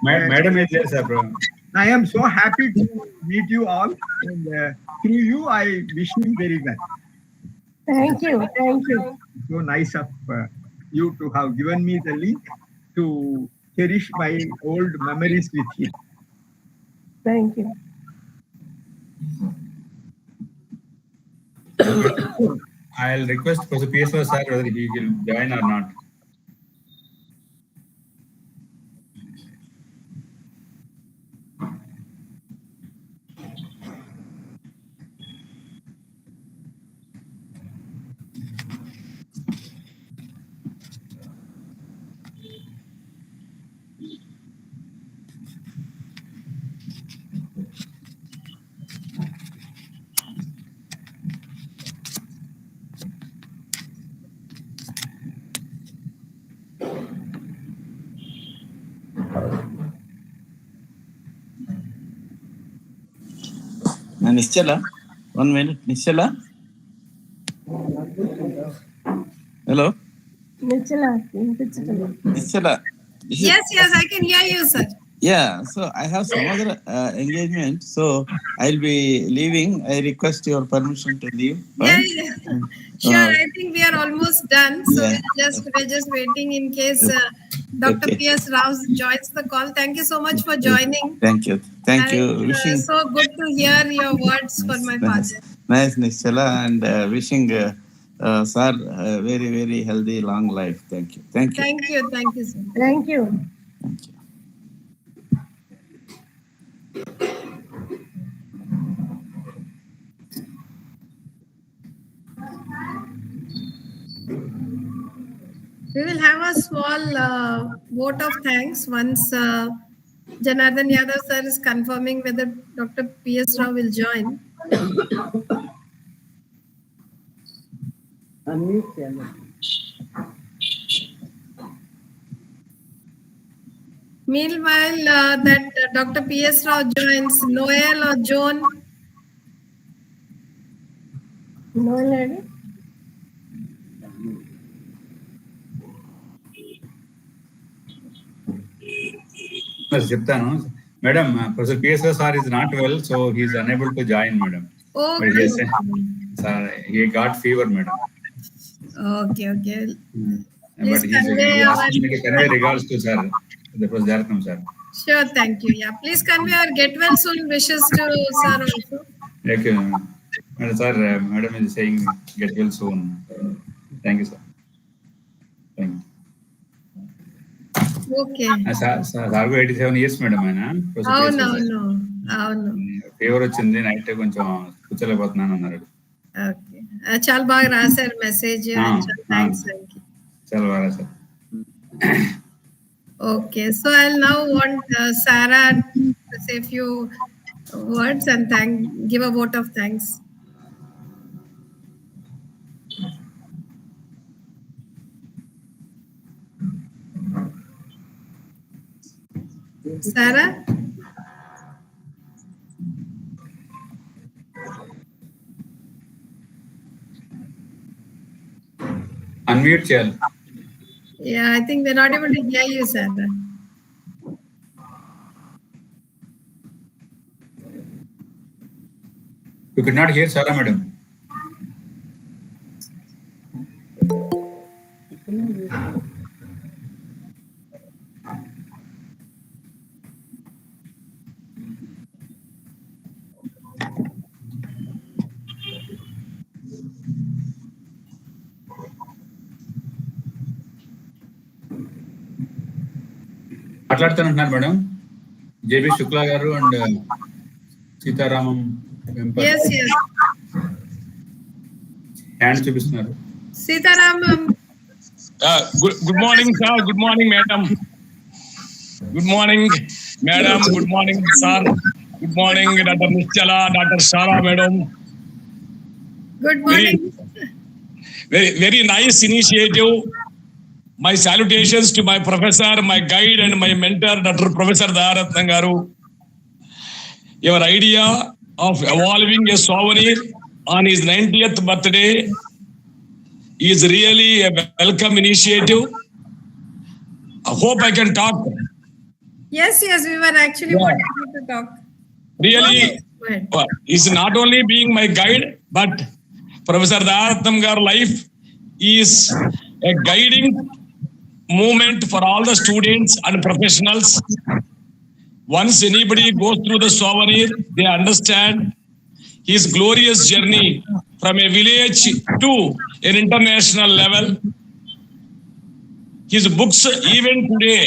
Madam is there, sir, bro.
I am so happy to meet you all. And through you, I wish him very well.
Thank you.
So nice of you to have given me the link to cherish my old memories with him.
Thank you.
I'll request for the PSO sir whether he will join or not.
Nischala, 1 minute. Nischala. Hello.
Nischala.
Nischala.
Yes, I can hear you, sir.
Yeah, so I have some other engagement, so I'll be leaving. I request your permission to leave.
Yeah. Sure,
Uh,
I think we are almost done. So
Yeah.
we're just waiting in case Dr.
Okay.
P.S. Rao joins the call. Thank you so much for joining.
Thank you. Thank you.
And,
Wishing
so good to hear your words for my father.
nice Nischala, and wishing sir a very, very healthy, long life. Thank you. Thank you.
Thank you, sir.
Thank you.
We will have a small vote of thanks once Janardhan Yadav sir is confirming whether Dr. P.S. Rao will join. Meanwhile, that Dr. P.S. Rao joins, Noel or Joan?
Noel ready?
చెప్తాను madam professor PSR sir is not well so he's unable to join madam he got fever madam
Okay.
but he asked me to convey regards to sir the Professor Dayaratnam sir.
Sure, thank you. Yeah, please convey our get well soon wishes to sir also.
Okay madam sir, madam is saying get well soon. Thank you sir. Thank you.
Okay.
Sir 87 years madam ఆయన
అవును
fever వచ్చింది night కొంచెం కూర్చోలేకపోతున్నాను అన్నారు.
Okay, చాలా బాగా రాశారు message. Thanks.
చాలా బాగా రాశారు.
Okay, so I'll now want Sarah to say a few words and give a vote of thanks. Sarah?
Unmute చేయాలి.
Yeah, I think we're not able to hear you, Sarah.
You could not hear Sarah madam. మాట్లాడుతానంటున్నారు madam. JB Shukla గారు and Sitaramam hand చూపిస్తున్నారు.
Sitaramam.
Good morning, sir. Good morning, madam. Good morning, madam. Good morning, sir. Good morning, Dr. Nischala, Dr. Sarah, madam.
Good morning.
Very nice initiative. My salutations to my professor, my guide, and my mentor, Dr. Professor Dayaratnam garu. Your idea of evolving a souvenir on his 90th birthday is really a welcome initiative. I hope I can talk.
Yes, we were actually wanting you to talk.
Really, he's not only being my guide, but Professor Dayaratnam garu life is a guiding movement for all the students and professionals. Once anybody goes through the souvenir, they understand his glorious journey from a village to an international level. His books, even today,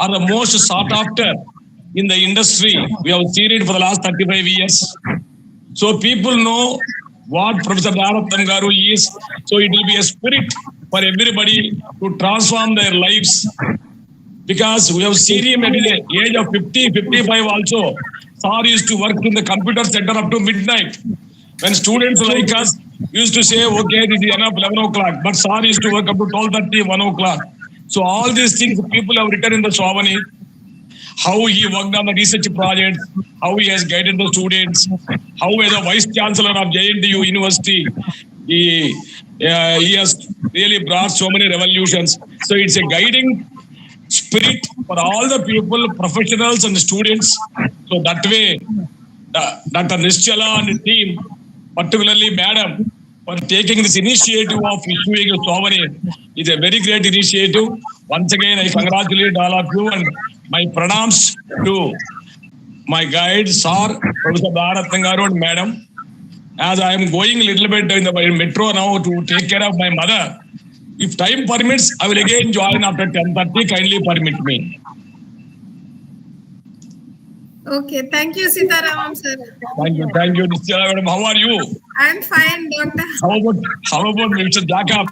are the most sought after in the industry. We have seen it for the last 35 years. So people know what Professor Dayaratnam garu is. So it will be a spirit for everybody to transform their lives. Because we have seen him at the age of 50, 55 also. Sir used to work in the computer center up to midnight. When students like us used to say, okay, this is enough, 11 o'clock. But Sir used to work up to 12:30, 1 o'clock. So all these things people have written in the souvenir. How he worked on the research projects, how he has guided the students, how as a Vice Chancellor of JNTU University, he has really brought so many revolutions. So it's a guiding spirit for all the people, professionals and students. So that way, Dr. Nischala and the team, particularly Madam, for taking this initiative of issuing a sovereign. It's a very great initiative. Once again, I congratulate all of you and my pranams to my guide, Sir, Professor Dayaratnam Garu and Madam. As I am going a little bit in the metro now to take care of my mother, if time permits, I will again join after 10:30. Kindly permit me.
Okay, thank you, Sitaramam sir.
Thank you, Nischala Madam. How are you?
I'm fine, doctor.
How about Mr. Jacob?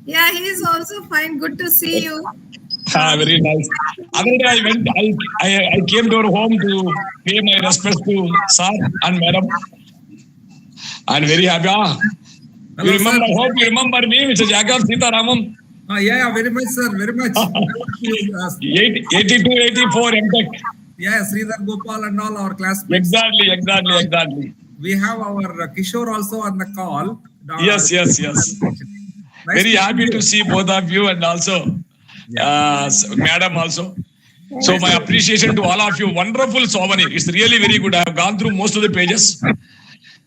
Yeah, he is also fine. Good to see you.
Very nice. Other day I came to our home to pay my respects to Sir and Madam. I'm very happy. You remember? I hope you remember me, Mr. Jacob Sitaramam.
Yeah, very much, sir. Very much.
82, 84 MTech.
Yeah, Sridhar Gopal and all our classmates.
Exactly.
We have our Kishore also on the call.
Yes. Nice very happy to see both of you and also Madam also. So my appreciation to all of you. Wonderful souvenir. It's really very good. I have gone through most of the pages.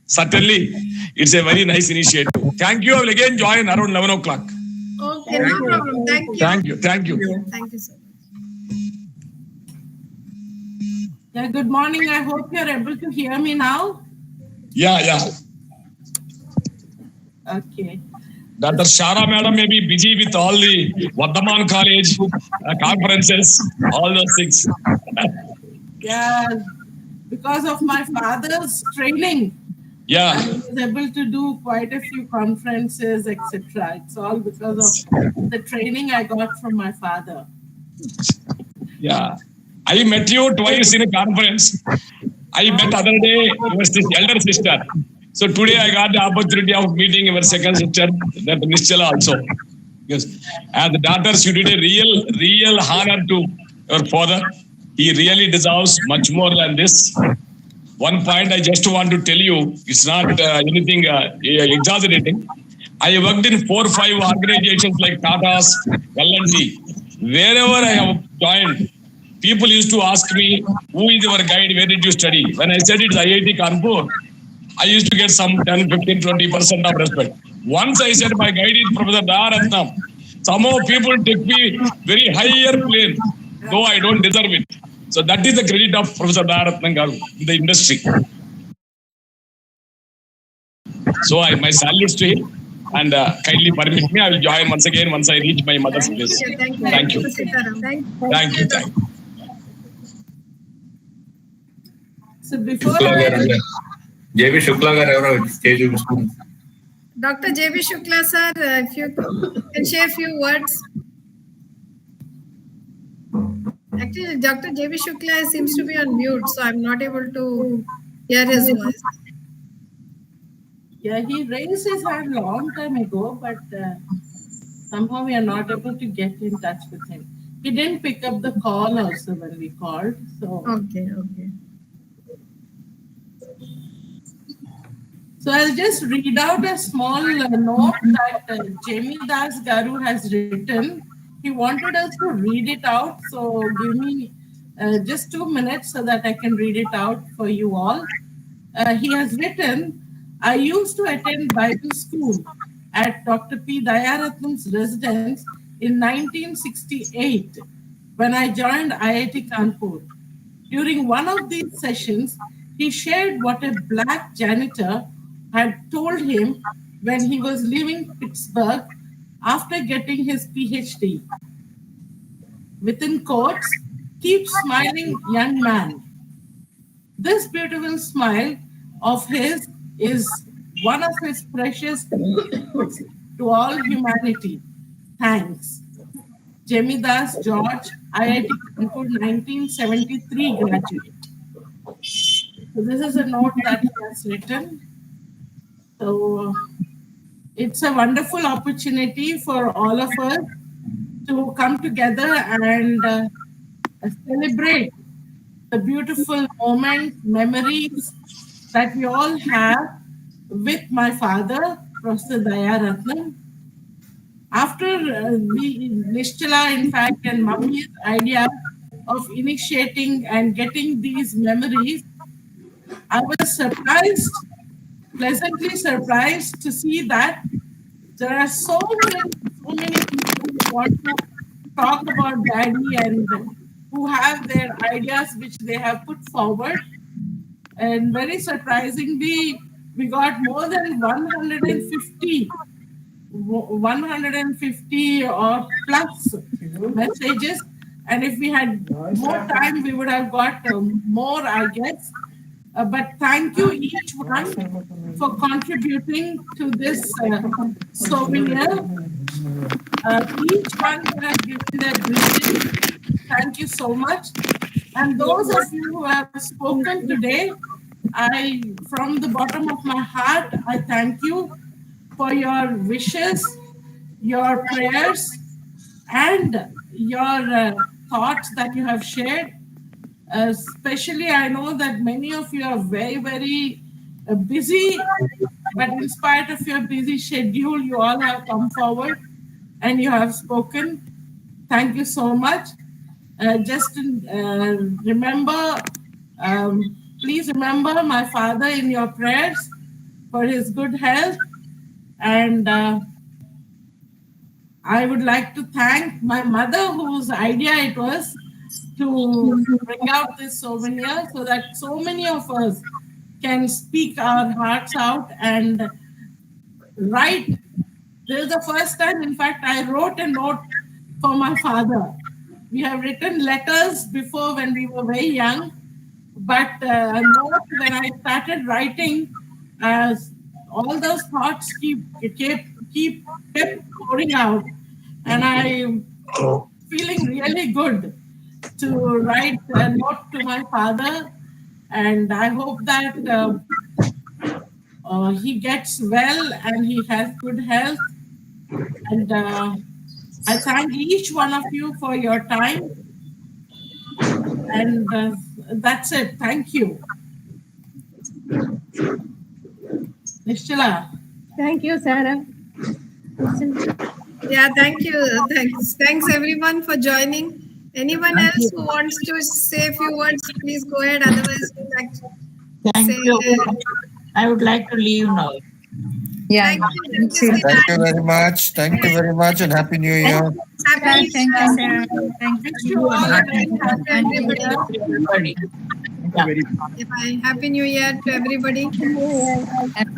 Certainly, it's a very nice initiative. Thank you. I will again join around 11 o'clock.
Okay, no problem. Thank you.
Thank you.
Thank you, sir.
Yeah, good morning. I hope you're able to hear me now.
Yeah.
Okay.
Dr. Shara Madam may be busy with all the Vardhaman College conferences, all those things.
Yeah, because of my father's training.
Yeah.
I was able to do quite a few conferences, etc. It's all because of the training I got from my father.
Yeah. I met you twice in a conference. I met other day your elder sister. So today I got the opportunity of meeting your second sister, that Nischala also. Yes. As the daughters, you did a real honor to your father. He really deserves much more than this. One point I just want to tell you, it's not anything exaggerating. I worked in 4 or 5 organizations like Tata's, L&T. Wherever I have joined, people used to ask me, who is your guide? Where did you study? When I said it's IIT Kanpur, I used to get some 10, 15, 20% of respect. Once I said my guide is Professor Dayaratnam, somehow people take me very higher plane, though I don't deserve it. So that is the credit of Professor Dayaratnam in the industry. So my salutes to him. And kindly permit me, I will join once again once I reach my mother's place. Thank you.
So before
JB Shukla garu stage
Dr. JB Shukla sir, if you can share a few words. Actually, Dr. JB Shukla seems to be on mute, so I'm not able to hear his voice.
Yeah, he raised his hand long time ago, but somehow we are not able to get in touch with him. He didn't pick up the call also when we called. So
Okay.
So I'll just read out a small note that Jamie Das Garu has written. He wanted us to read it out, so give me just 2 minutes so that I can read it out for you all. He has written, I used to attend Bible school at Dr. P Dayaratnam's residence in 1968 when I joined IIT Kanpur. During one of these sessions, he shared what a black janitor had told him when he was leaving Pittsburgh after getting his PhD. Within quotes, keep smiling, young man. This beautiful smile of his is one of his precious gifts to all humanity. Thanks. Jemidas George, IIT Kanpur, 1973 graduate. So this is a note that he has written. So it's a wonderful opportunity for all of us to come together and celebrate the beautiful moments, memories, that we all have with my father, Professor Dayaratnam. After Nishtala, in fact, and Mummy's idea of initiating and getting these memories, I was surprised, pleasantly surprised to see that there are so many people who want to talk about Daddy and who have their ideas which they have put forward. And very surprisingly, we got more than 150 or plus messages. And if we had more time, we would have got more, I guess. But thank you each one for contributing to this souvenir. Each one who has given their greeting, thank you so much. And those of you who have spoken today, from the bottom of my heart, I thank you for your wishes, your prayers, and your thoughts that you have shared. Especially, I know that many of you are very, very busy, but in spite of your busy schedule, you all have come forward and you have spoken. Thank you so much. Just remember, please remember my father in your prayers for his good health. And I would like to thank my mother, whose idea it was to bring out this souvenir so that so many of us can speak our hearts out and write. This is the first time, in fact, I wrote a note for my father. We have written letters before when we were very young, but note when I started writing, all those thoughts kept pouring out, and I'm feeling really good to write a note to my father, and I hope that he gets well and he has good health. And I thank each one of you for your time. And that's it. Thank you. Nishtala.
Thank you, Sarah.
Yeah, thank you. Thanks everyone for joining. Anyone else who wants to say a few words, please go ahead. Otherwise, we'd like to
Thank you. I would like to leave now.
Yeah.
Thank you very much. Thank you very much, and Happy New Year.
Happy
Thank you, Sarah. Thank you.
Happy New Year to everybody.